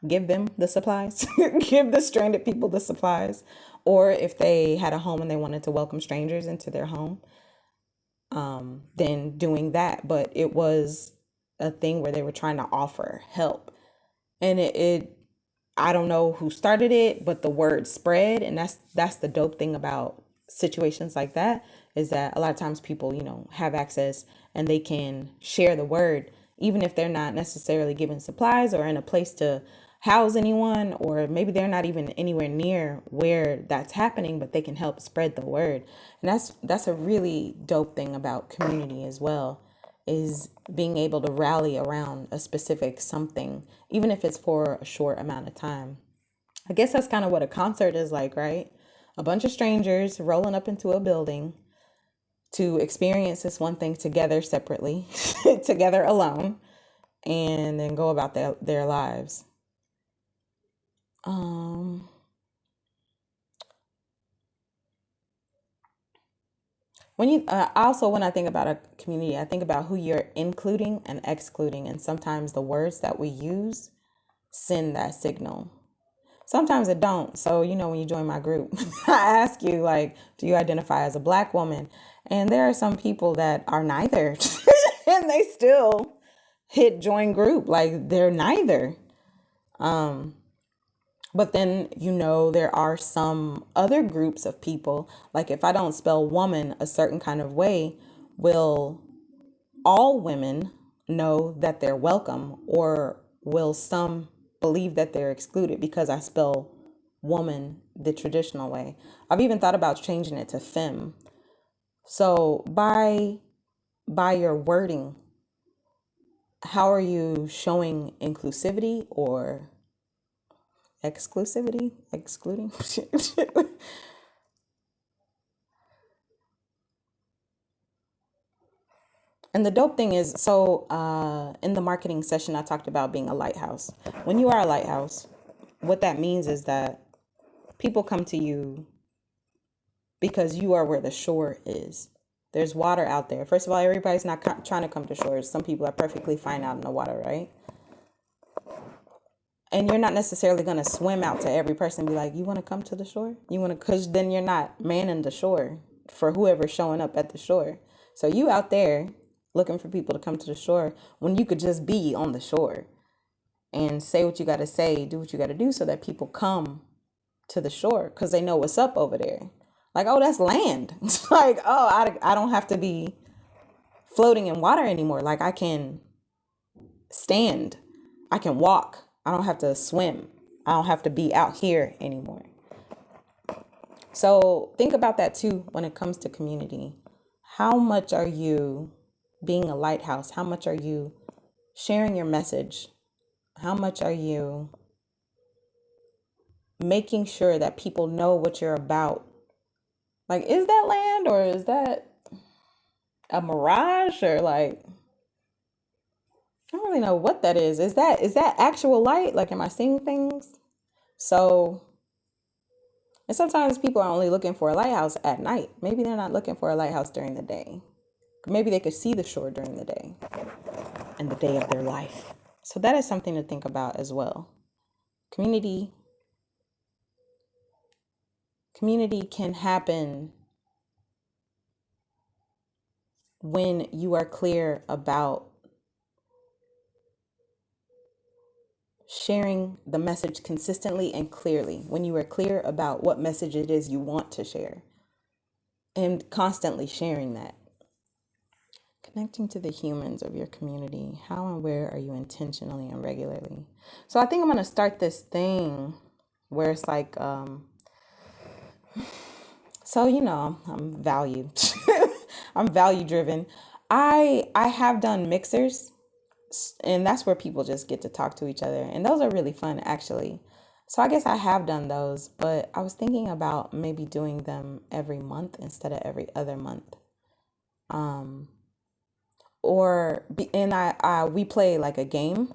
Give them the supplies, give the stranded people the supplies. Or if they had a home and they wanted to welcome strangers into their home, then doing that. But it was a thing where they were trying to offer help. And I don't know who started it, but the word spread. And that's the dope thing about situations like that, is that a lot of times people, have access and they can share the word, even if they're not necessarily given supplies or in a place to house anyone, or maybe they're not even anywhere near where that's happening, but they can help spread the word. And that's a really dope thing about community as well, is being able to rally around a specific something, even if it's for a short amount of time. I guess that's kind of what a concert is like, right? A bunch of strangers rolling up into a building to experience this one thing together separately, together alone, and then go about their lives. When I think about a community, I think about who you're including and excluding, and sometimes the words that we use send that signal. Sometimes it don't. So, when you join my group, I ask you, do you identify as a Black woman? And there are some people that are neither, and they still hit join group. They're neither. But But then, there are some other groups of people, like if I don't spell woman a certain kind of way, will all women know that they're welcome, or will some believe that they're excluded because I spell woman the traditional way? I've even thought about changing it to femme. So by your wording, how are you showing inclusivity or exclusivity, excluding? And the dope thing is, so in the marketing session, I talked about being a lighthouse. When you are a lighthouse, what that means is that people come to you because you are where the shore is. There's water out there. First of all, everybody's not trying to come to shores. Some people are perfectly fine out in the water, right? And you're not necessarily going to swim out to every person and be like, you want to come to the shore? You want to, because then you're not manning the shore for whoever's showing up at the shore. So you out there looking for people to come to the shore when you could just be on the shore and say what you got to say, do what you got to do so that people come to the shore because they know what's up over there. Like, oh, that's land. It's like, oh, I don't have to be floating in water anymore. Like, I can stand, I can walk. I don't have to swim. I don't have to be out here anymore. So think about that too when it comes to community. How much are you being a lighthouse? How much are you sharing your message? How much are you making sure that people know what you're about? Like, is that land or is that a mirage, or like, I don't really know what that is. Is that actual light? Like, am I seeing things? So, and sometimes people are only looking for a lighthouse at night. Maybe they're not looking for a lighthouse during the day. Maybe they could see the shore during the day and the day of their life. So that is something to think about as well. Community can happen when you are clear about sharing the message consistently and clearly, when you are clear about what message it is you want to share and constantly sharing that. Connecting to the humans of your community. How and where are you intentionally and regularly? So I think I'm going to start this thing where it's like, I'm value. I'm value driven. I have done mixers, and that's where people just get to talk to each other. And those are really fun, actually. So I guess I have done those, but I was thinking about maybe doing them every month instead of every other month. We play like a game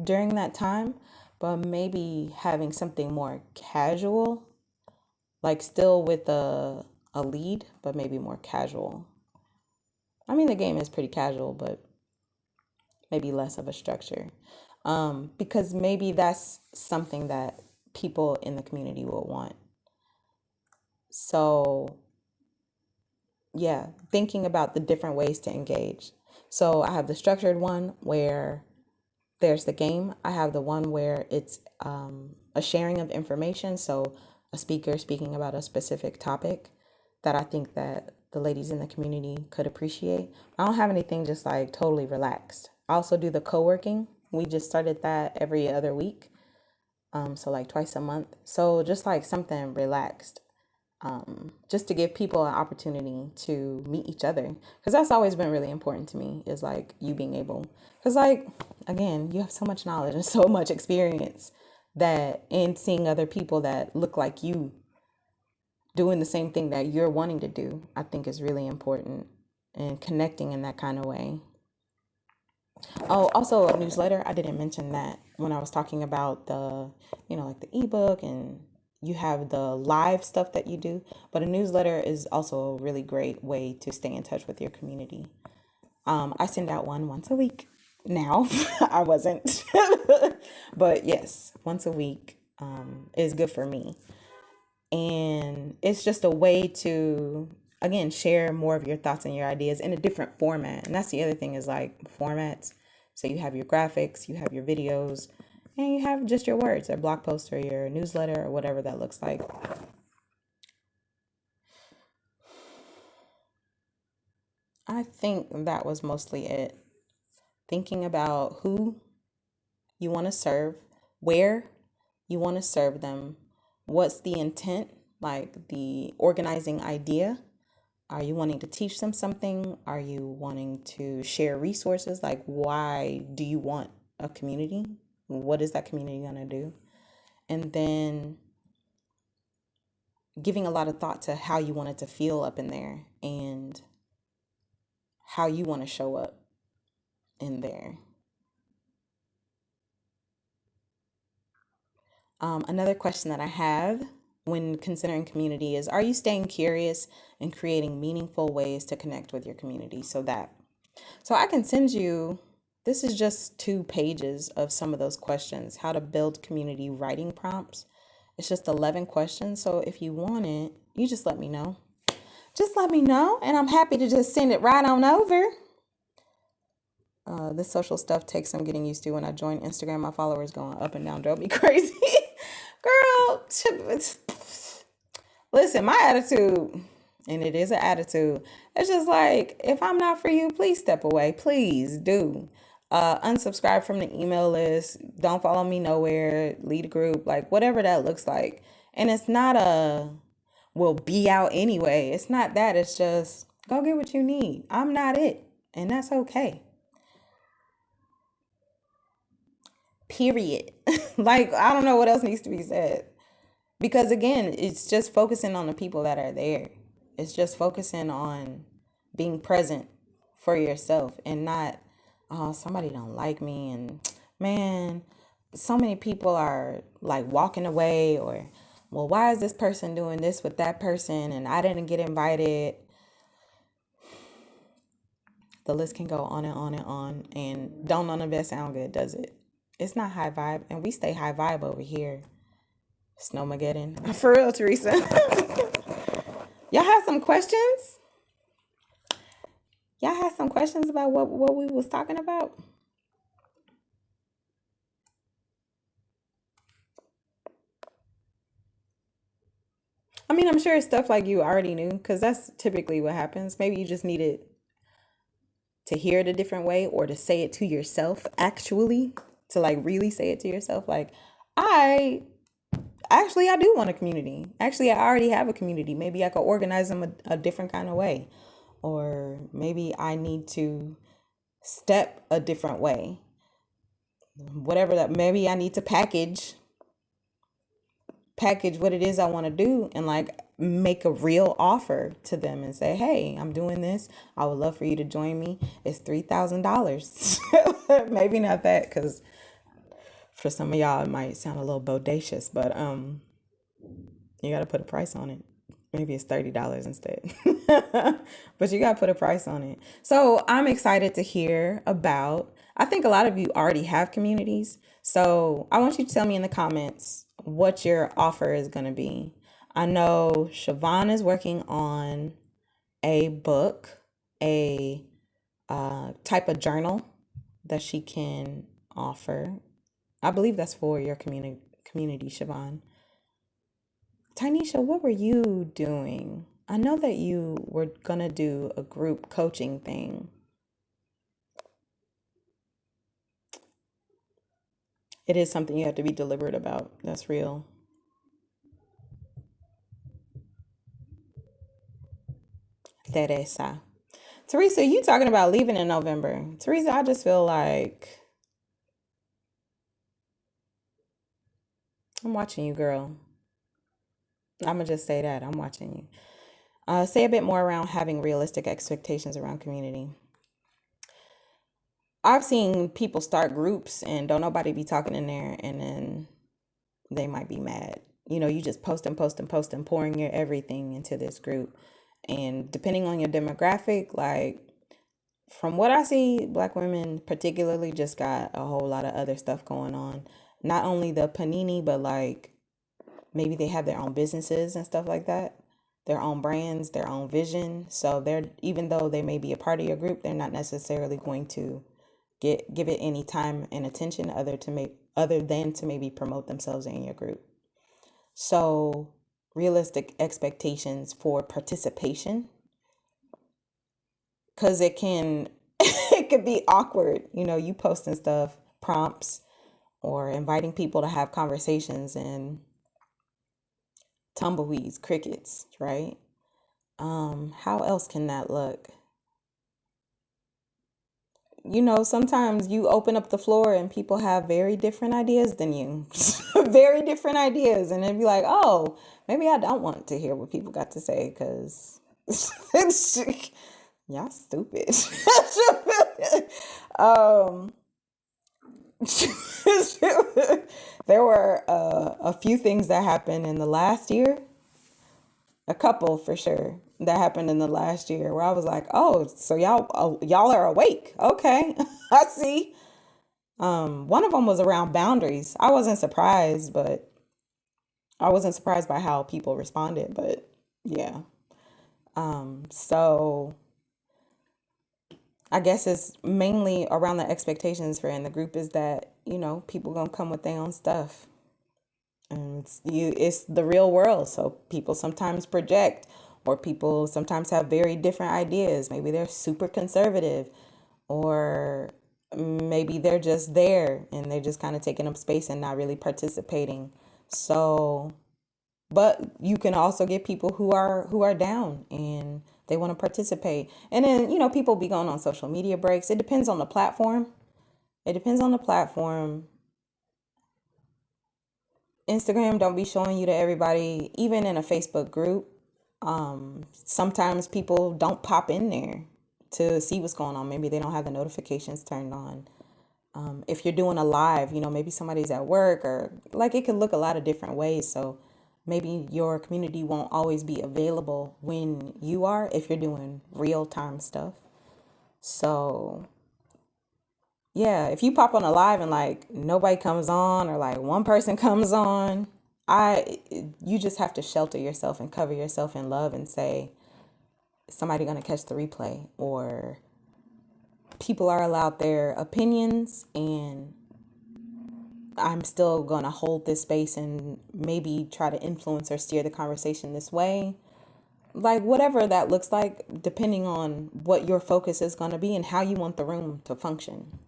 during that time, but maybe having something more casual, like still with a lead, but maybe more casual. I mean, the game is pretty casual, but maybe less of a structure. Because maybe that's something that people in the community will want. So, yeah, thinking about the different ways to engage. So I have the structured one where there's the game. I have the one where it's a sharing of information. So a speaker speaking about a specific topic that I think that the ladies in the community could appreciate. I don't have anything just like totally relaxed. I also do the co-working. We just started that every other week. So like twice a month. So just like something relaxed. Just to give people an opportunity to meet each other, because that's always been really important to me, is like you being able, because like, again, you have so much knowledge and so much experience that, and seeing other people that look like you doing the same thing that you're wanting to do, I think is really important, and connecting in that kind of way. Oh, also a newsletter. I didn't mention that when I was talking about the, like the ebook, and you have the live stuff that you do, but a newsletter is also a really great way to stay in touch with your community. I send out one once a week now. I wasn't, but yes, once a week is good for me. And it's just a way to, again, share more of your thoughts and your ideas in a different format. And that's the other thing, is like formats. So you have your graphics, you have your videos, And you have just your words, or blog post, or your newsletter, or whatever that looks like. I think that was mostly it. Thinking about who you want to serve, where you want to serve them, what's the intent, like the organizing idea. Are you wanting to teach them something? Are you wanting to share resources? Like, why do you want a community? What is that community going to do? And then giving a lot of thought to how you want it to feel up in there and how you want to show up in there. Another question that I have when considering community is, are you staying curious and creating meaningful ways to connect with your community? So I can send you, this is just 2 pages of some of those questions, how to build community writing prompts. It's just 11 questions. So if you want it, you just let me know. Just let me know, and I'm happy to just send it right on over. This social stuff takes some getting used to. When I joined Instagram, my followers going up and down drove me crazy. Girl, listen, my attitude, and it is an attitude, it's just like, if I'm not for you, please step away. Please do. Unsubscribe from the email list. Don't follow me nowhere. Lead a group, like whatever that looks like. And it's not we'll be out anyway. It's not that. It's just go get what you need. I'm not it. And that's okay. Period. Like, I don't know what else needs to be said. Because again, it's just focusing on the people that are there. It's just focusing on being present for yourself and not, oh, somebody don't like me. And man, so many people are like walking away, or, well, why is this person doing this with that person and I didn't get invited? The list can go on and on and on. And don't none of that sound good, does it? It's not high vibe. And we stay high vibe over here. Snowmageddon. For real, Teresa. Y'all have some questions? Y'all have some questions about what we was talking about? I mean, I'm sure it's stuff like you already knew, because that's typically what happens. Maybe you just needed to hear it a different way, or to say it to yourself, actually, to like really say it to yourself. Like, I do want a community. Actually, I already have a community. Maybe I could organize them a different kind of way. Or maybe I need to step a different way. Whatever that, maybe I need to package what it is I want to do, and like make a real offer to them and say, hey, I'm doing this. I would love for you to join me. It's $3,000. Maybe not that, because for some of y'all it might sound a little bodacious, but you got to put a price on it. Maybe it's $30 instead. But you got to put a price on it. So I'm excited to hear about, I think a lot of you already have communities. So I want you to tell me in the comments what your offer is going to be. I know Siobhan is working on a book, a type of journal that she can offer. I believe that's for your community, Siobhan. Tynesha, what were you doing? I know that you were gonna do a group coaching thing. It is something you have to be deliberate about. That's real. Teresa. Teresa, you talking about leaving in November. Teresa, I just feel like I'm watching you, girl. I'm gonna just say that. I'm watching you. Say a bit more around having realistic expectations around community. I've seen people start groups and don't nobody be talking in there, and then they might be mad. You just post and post and post and pouring your everything into this group. And depending on your demographic, like from what I see, Black women particularly just got a whole lot of other stuff going on. Not only the panini, but like maybe they have their own businesses and stuff like that, their own brands, their own vision. So they're, even though they may be a part of your group, they're not necessarily going to give it any time and attention other than to maybe promote themselves in your group. So, realistic expectations for participation, because it can it could be awkward, you posting stuff, prompts, or inviting people to have conversations, and tumbleweeds, crickets, right? How else can that look? Sometimes you open up the floor and people have very different ideas than you. Very different ideas. And it'd be like, oh, maybe I don't want to hear what people got to say because y'all stupid. um, there were a few things that happened in the last year, a couple for sure that happened in the last year where I was like, oh, so y'all are awake. Okay. I see. One of them was around boundaries. I wasn't surprised by how people responded, but yeah. So I guess it's mainly around the expectations for in the group is that, people gonna come with their own stuff. And it's the real world. So people sometimes project, or people sometimes have very different ideas. Maybe they're super conservative, or maybe they're just there and they're just kind of taking up space and not really participating. So, but you can also get people who are down and they want to participate. And then, people be going on social media breaks. It depends on the platform. It depends on the platform. Instagram don't be showing you to everybody, even in a Facebook group. Sometimes people don't pop in there to see what's going on. Maybe they don't have the notifications turned on. If you're doing a live, maybe somebody's at work, or like it could look a lot of different ways. So maybe your community won't always be available when you are, if you're doing real time stuff. So yeah, if you pop on a live and like nobody comes on, or like one person comes on, you just have to shelter yourself and cover yourself in love and say, somebody gonna catch the replay, or people are allowed their opinions, and I'm still gonna hold this space and maybe try to influence or steer the conversation this way. Like whatever that looks like, depending on what your focus is gonna be and how you want the room to function,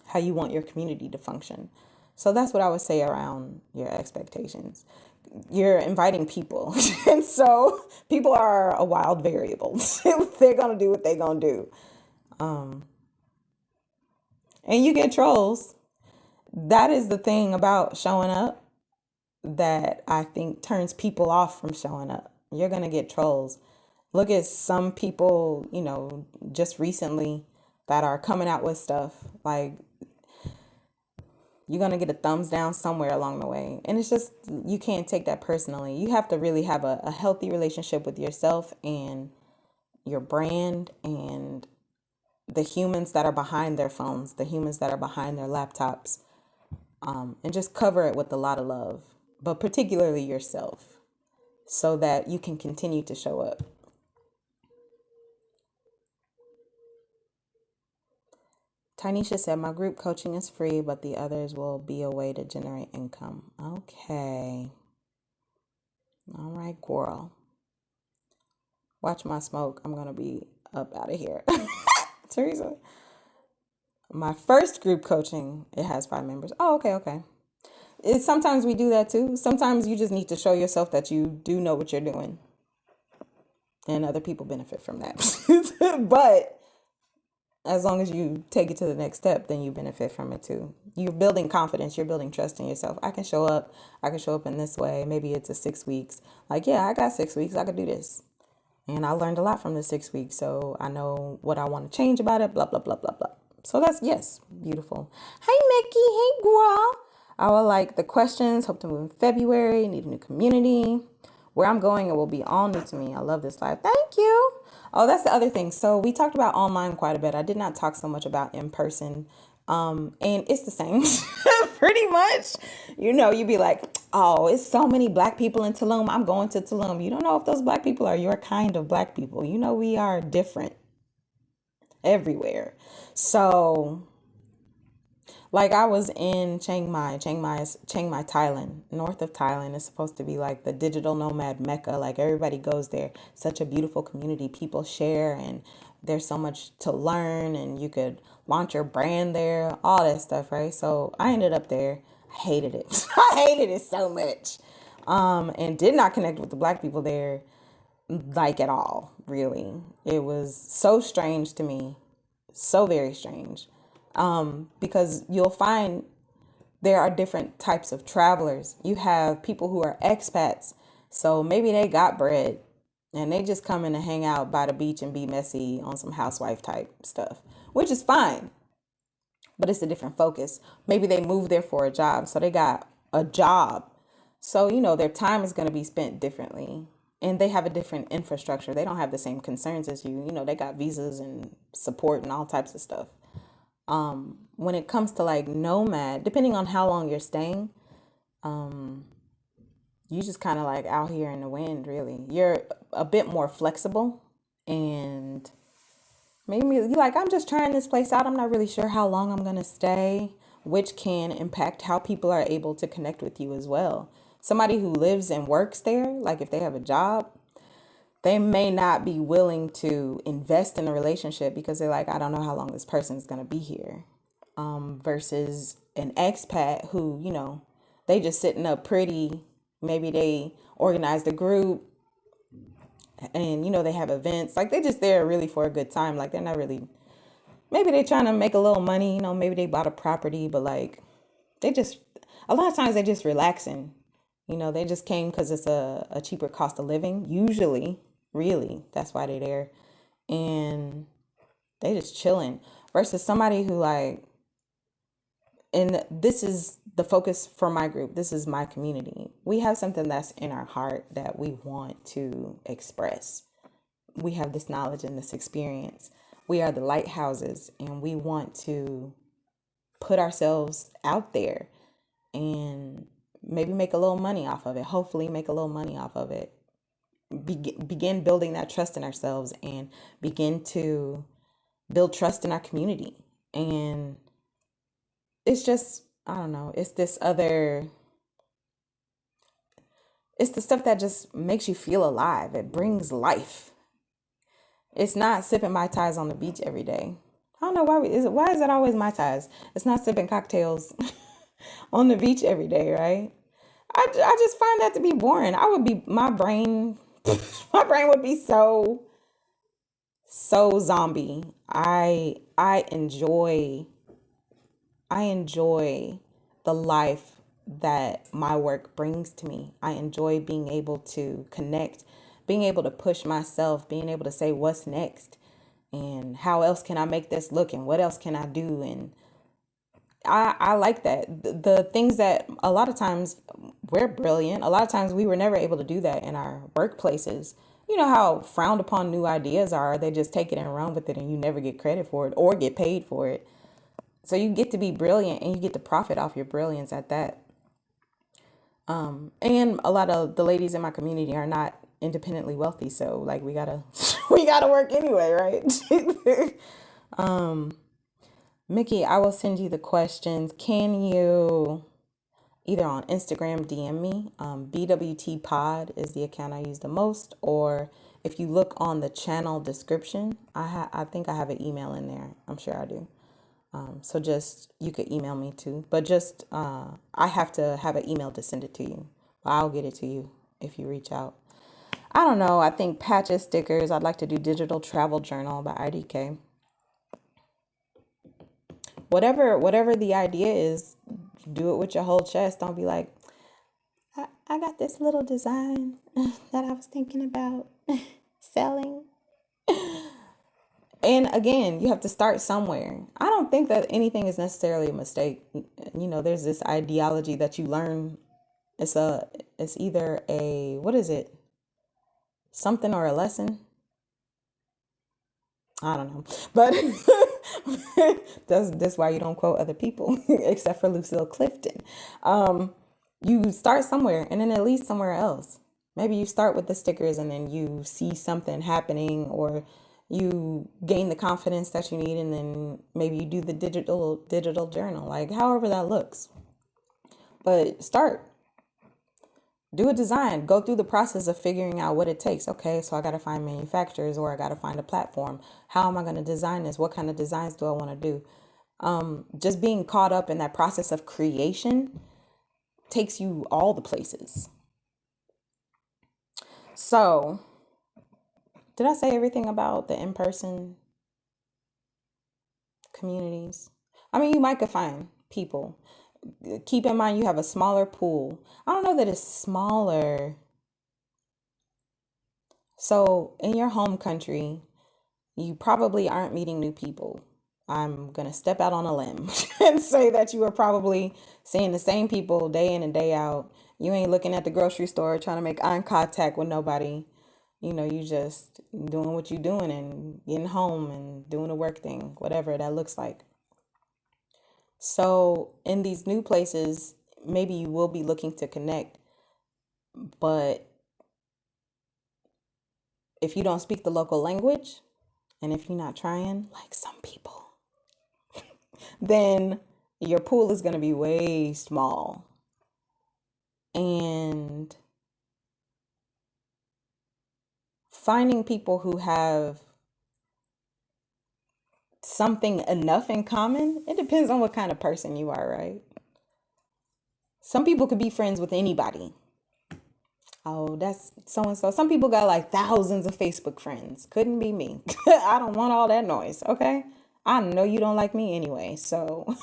how you want your community to function. So that's what I would say around your expectations. You're inviting people. And so people are a wild variable. They're going to do what they're going to do. And you get trolls. That is the thing about showing up that I think turns people off from showing up. You're going to get trolls. Look at some people, just recently that are coming out with stuff like, you're going to get a thumbs down somewhere along the way. And it's just, you can't take that personally. You have to really have a healthy relationship with yourself and your brand and the humans that are behind their phones, the humans that are behind their laptops, and just cover it with a lot of love, but particularly yourself, so that you can continue to show up. Tynesha said, my group coaching is free, but the others will be a way to generate income. Okay. All right, girl. Watch my smoke. I'm going to be up out of here. Teresa. My first group coaching, it has 5 members. Oh, okay. Sometimes we do that too. Sometimes you just need to show yourself that you do know what you're doing. And other people benefit from that. But as long as you take it to the next step, then you benefit from it too. You're building confidence. You're building trust in yourself. I can show up in this way. Maybe it's a 6 weeks. Like, yeah, I got 6 weeks. I could do this. And I learned a lot from the 6 weeks. So I know what I want to change about it, blah, blah, blah, blah, blah. So that's, yes, beautiful. Hey, Mickey. Hey, girl. I would like the questions. Hope to move in February. Need a new community. Where I'm going, it will be all new to me. I love this life. Thank you. Oh, that's the other thing. So we talked about online quite a bit. I did not talk so much about in person. And it's the same pretty much. You'd be like, oh, it's so many Black people in Tulum. I'm going to Tulum. You don't know if those Black people are your kind of Black people. We are different everywhere. So Like I was in Chiang Mai. Chiang Mai, Thailand. North of Thailand is supposed to be like the digital nomad mecca. Like everybody goes there. Such a beautiful community. People share and there's so much to learn and you could launch your brand there, all that stuff, right? So I ended up there. I hated it. I hated it so much. And did not connect with the black people there like at all, really. It was so strange to me. So very strange. Because you'll find there are different types of travelers. You have people who are expats. So maybe they got bread and they just come in to hang out by the beach and be messy on some housewife type stuff, which is fine, but it's a different focus. Maybe they moved there for a job. So they got a job. So, their time is going to be spent differently and they have a different infrastructure. They don't have the same concerns as you. They got visas and support and all types of stuff. When it comes to like nomad, depending on how long you're staying, you just kind of like out here in the wind, really. You're a bit more flexible and maybe you're like, I'm just trying this place out. I'm not really sure how long I'm going to stay, which can impact how people are able to connect with you as well. Somebody who lives and works there, like if they have a job, they may not be willing to invest in a relationship because they're like, I don't know how long this person is going to be here. Versus an expat who, they just sitting up pretty. Maybe they organized a group and, they have events. Like they just there really for a good time. Like they're not really, maybe they're trying to make a little money, maybe they bought a property, but like a lot of times they just relaxing. They just came because it's a cheaper cost of living. Usually, really, that's why they're there. And they just chilling versus somebody who like, and this is the focus for my group. This is my community. We have something that's in our heart that we want to express. We have this knowledge and this experience. We are the lighthouses and we want to put ourselves out there and maybe make a little money off of it. Hopefully make a little money off of it. Begin building that trust in ourselves and begin to build trust in our community. And it's just, I don't know, it's the stuff that just makes you feel alive. It brings life. It's not sipping Mai Tais on the beach every day. I don't know why is it always Mai Tais? It's not sipping cocktails on the beach every day, right? I just find that to be boring. My brain would be so zombie. I enjoy the life that my work brings to me. I enjoy being able to connect, being able to push myself, being able to say what's next and how else can I make this look and what else can I do. And I like that. The things that a lot of times we're brilliant. A lot of times we were never able to do that in our workplaces. You know how frowned upon new ideas are. They just take it and run with it and you never get credit for it or get paid for it. So you get to be brilliant and you get to profit off your brilliance at that. And a lot of the ladies in my community are not independently wealthy. So like we gotta work anyway, right? Mickey, I will send you the questions. Can you either on Instagram DM me? BWT Pod is the account I use the most. Or if you look on the channel description, I think I have an email in there. I'm sure I do. So just, you could email me too. But just, I have to have an email to send it to you. I'll get it to you if you reach out. I don't know. I think patches, stickers. I'd like to do digital travel journal by IDK. Whatever the idea is, do it with your whole chest. Don't be like, I got this little design that I was thinking about selling. And again, you have to start somewhere. I don't think that anything is necessarily a mistake. There's this ideology that you learn. It's either a, what is it? Something or a lesson. I don't know. But that's why you don't quote other people, except for Lucille Clifton. You start somewhere and then it leads somewhere else. Maybe you start with the stickers and then you see something happening or you gain the confidence that you need, and then maybe you do the digital journal, like however that looks. But start, do a design, go through the process of figuring out what it takes. Okay, so I got to find manufacturers, or I got to find a platform. How am I going to design this? What kind of designs do I want to do? Just being caught up in that process of creation takes you all the places. So, did I say everything about the in-person communities? I mean, you might could find people. Keep in mind you have a smaller pool. I don't know that it's smaller. So, in your home country, you probably aren't meeting new people. I'm going to step out on a limb and say that you are probably seeing the same people day in and day out. You ain't looking at the grocery store trying to make eye contact with nobody. You just doing what you're doing and getting home and doing the work thing, whatever that looks like. So in these new places, maybe you will be looking to connect, but if you don't speak the local language, and if you're not trying, like some people, then your pool is going to be way small. And finding people who have something enough in common, it depends on what kind of person you are, right? Some people could be friends with anybody. Oh, that's so and so. Some people got like thousands of Facebook friends. Couldn't be me. I don't want all that noise, okay? I know you don't like me anyway. So,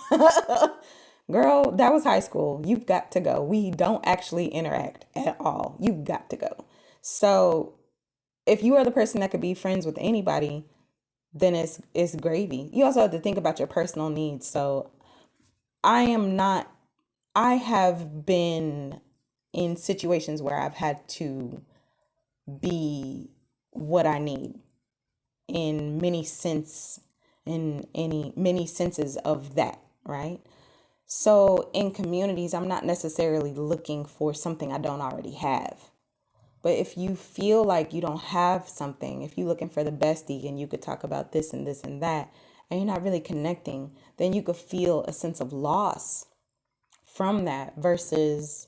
girl, that was high school. You've got to go. We don't actually interact at all. You've got to go. So, if you are the person that could be friends with anybody, then it's gravy. You also have to think about your personal needs. So, I have been in situations where I've had to be what I need in many senses of that, right? So in communities, I'm not necessarily looking for something I don't already have. But if you feel like you don't have something, if you're looking for the bestie and you could talk about this and this and that, and you're not really connecting, then you could feel a sense of loss from that versus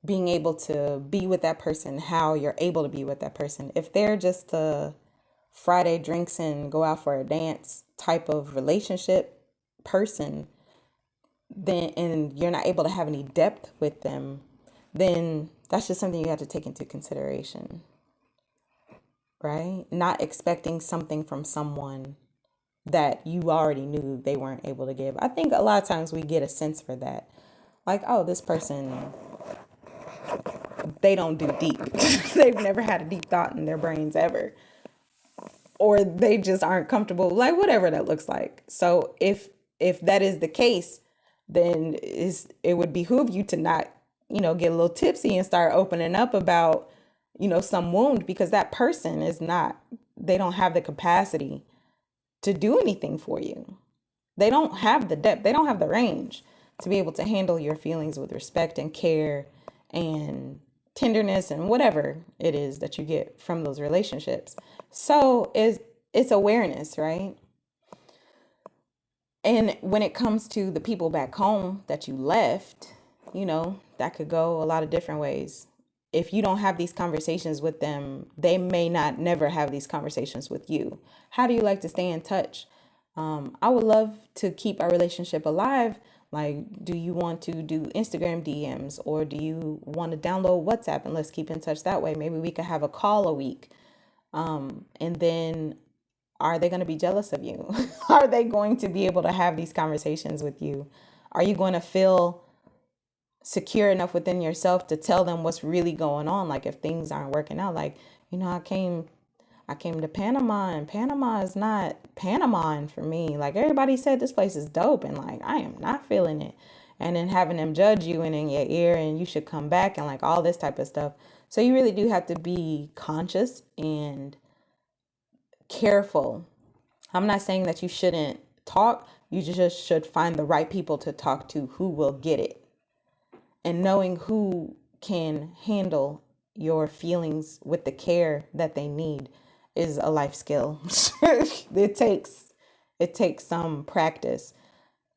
being able to be with that person, how you're able to be with that person. If they're just a Friday drinks and go out for a dance type of relationship person, then and you're not able to have any depth with them, then that's just something you have to take into consideration, right? Not expecting something from someone that you already knew they weren't able to give. I think a lot of times we get a sense for that. Like, oh, this person, they don't do deep. They've never had a deep thought in their brains ever. Or they just aren't comfortable, like whatever that looks like. So if that is the case, then it would behoove you to not, get a little tipsy and start opening up about, some wound, because that person they don't have the capacity to do anything for you. They don't have the depth, they don't have the range to be able to handle your feelings with respect and care and tenderness and whatever it is that you get from those relationships. So it's awareness, right? And when it comes to the people back home that you left, that could go a lot of different ways. If you don't have these conversations with them, they may not never have these conversations with you. How do you like to stay in touch? I would love to keep our relationship alive. Like, do you want to do Instagram DMs, or do you want to download WhatsApp and let's keep in touch that way? Maybe we could have a call a week. And then are they going to be jealous of you? Are they going to be able to have these conversations with you? Are you going to feel secure enough within yourself to tell them what's really going on? Like if things aren't working out, like, I came to Panama, and Panama is not Panama for me. Like everybody said this place is dope, and like I am not feeling it. And then having them judge you and in your ear and you should come back and like all this type of stuff. So you really do have to be conscious and careful. I'm not saying that you shouldn't talk. You just should find the right people to talk to who will get it. And knowing who can handle your feelings with the care that they need, is a life skill. It takes some practice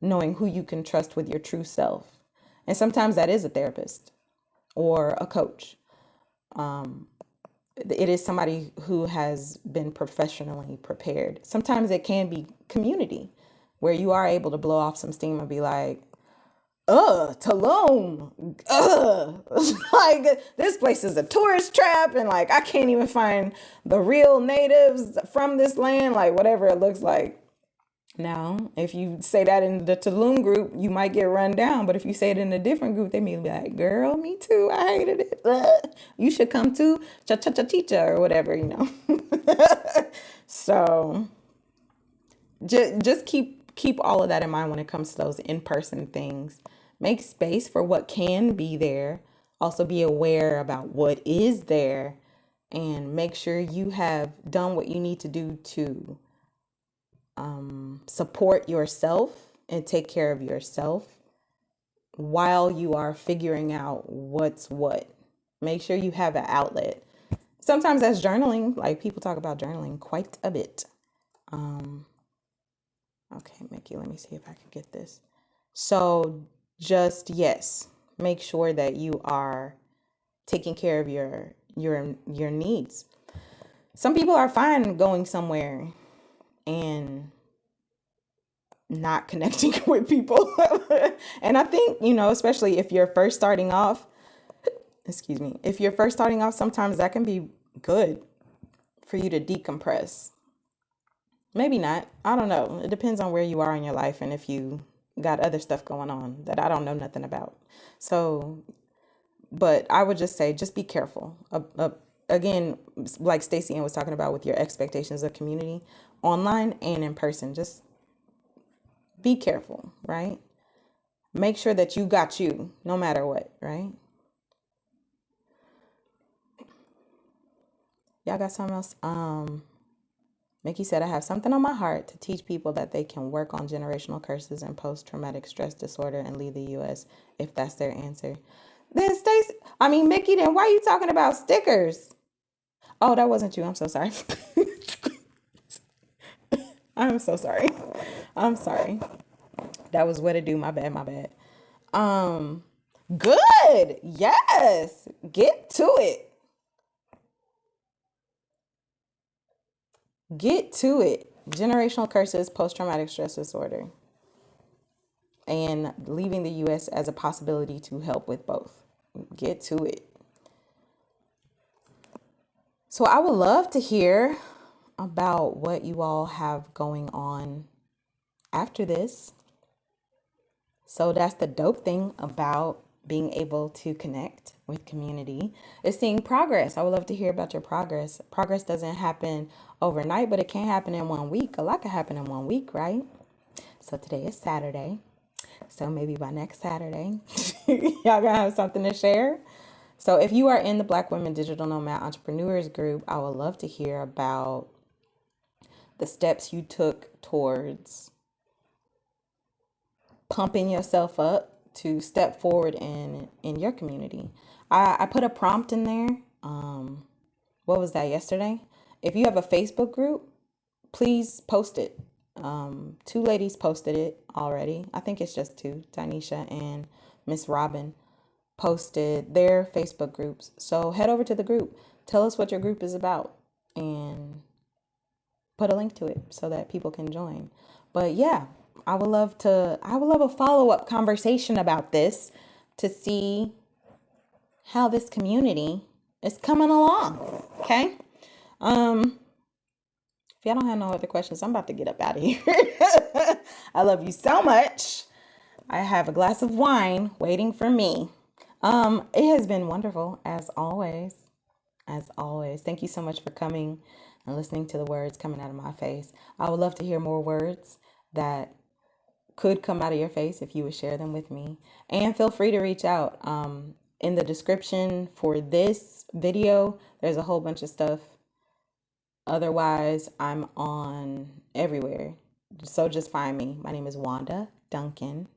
knowing who you can trust with your true self. And sometimes that is a therapist or a coach. It is somebody who has been professionally prepared. Sometimes it can be community where you are able to blow off some steam and be like, Tulum, like this place is a tourist trap, and like I can't even find the real natives from this land, like whatever it looks like. Now, if you say that in the Tulum group, you might get run down. But if you say it in a different group, they may be like, girl, me too. I hated it. Ugh. You should come too. Cha-cha-cha-chicha or whatever, you know. So just keep all of that in mind when it comes to those in-person things. Make space for what can be there. Also be aware about what is there. And make sure you have done what you need to do to support yourself and take care of yourself while you are figuring out what's what. Make sure you have an outlet. Sometimes that's journaling. Like people talk about journaling quite a bit. Okay, Mickey, let me see if I can get this. So just, yes, make sure that you are taking care of your needs. Some people are fine going somewhere and not connecting with people. And I think, especially if you're first starting off, if you're first starting off, sometimes that can be good for you to decompress. Maybe not. I don't know. It depends on where you are in your life and if you got other stuff going on that I don't know nothing about. So, but I would just say, just be careful. Again, like Stacey Ann was talking about with your expectations of community, online and in person, just be careful, right? Make sure that you got you no matter what, right? Y'all got something else? Mickey said, I have something on my heart to teach people that they can work on generational curses and post-traumatic stress disorder and leave the U.S. if that's their answer. Then Mickey, then why are you talking about stickers? Oh, that wasn't you. I'm so sorry. I'm so sorry. I'm sorry. That was what to do. My bad. Good. Yes. Get to it. Generational curses, post-traumatic stress disorder, and leaving the U.S. as a possibility to help with both. Get to it. So I would love to hear about what you all have going on after this. So that's the dope thing about being able to connect with community, is seeing progress. I would love to hear about your progress. Progress doesn't happen overnight, but it can happen in 1 week. A lot can happen in 1 week, right? So today is Saturday. So maybe by next Saturday, y'all gonna have something to share. So if you are in the Black Women Digital Nomad Entrepreneurs group, I would love to hear about the steps you took towards pumping yourself up to step forward in your community. I put a prompt in there. What was that, yesterday? If you have a Facebook group, please post it. 2 ladies posted it already. I think it's just 2, Tanisha and Miss Robin posted their Facebook groups. So head over to the group. Tell us what your group is about and put a link to it so that people can join. But yeah, I would love a follow-up conversation about this to see how this community is coming along. Okay. If y'all don't have no other questions, I'm about to get up out of here. I love you so much. I have a glass of wine waiting for me. It has been wonderful as always. As always. Thank you so much for coming and listening to the words coming out of my face. I would love to hear more words that could come out of your face if you would share them with me. And feel free to reach out. In the description for this video, there's a whole bunch of stuff. Otherwise, I'm on everywhere. So just find me. My name is Wanda Duncan.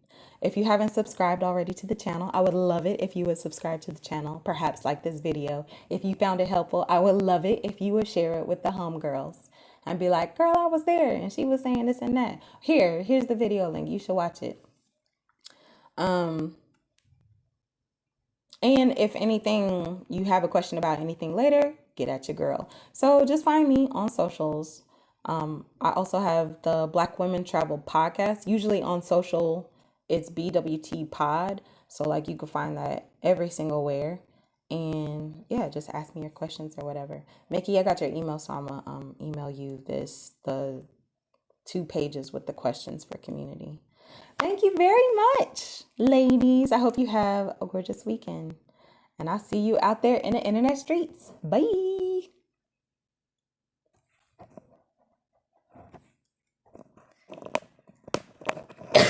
If you haven't subscribed already to the channel, I would love it if you would subscribe to the channel, perhaps like this video. If you found it helpful, I would love it if you would share it with the homegirls and be like, girl, I was there and she was saying this and that. Here's the video link. You should watch it. And if anything, you have a question about anything later, get at your girl. So just find me on socials. I also have the Black Women Travel podcast. Usually on social, it's BWT Pod. So like you can find that every single where. And yeah, just ask me your questions or whatever. Mickey, I got your email, so I'm gonna email you the 2 pages with the questions for community. Thank you very much, ladies. I hope you have a gorgeous weekend. And I'll see you out there in the internet streets. Bye.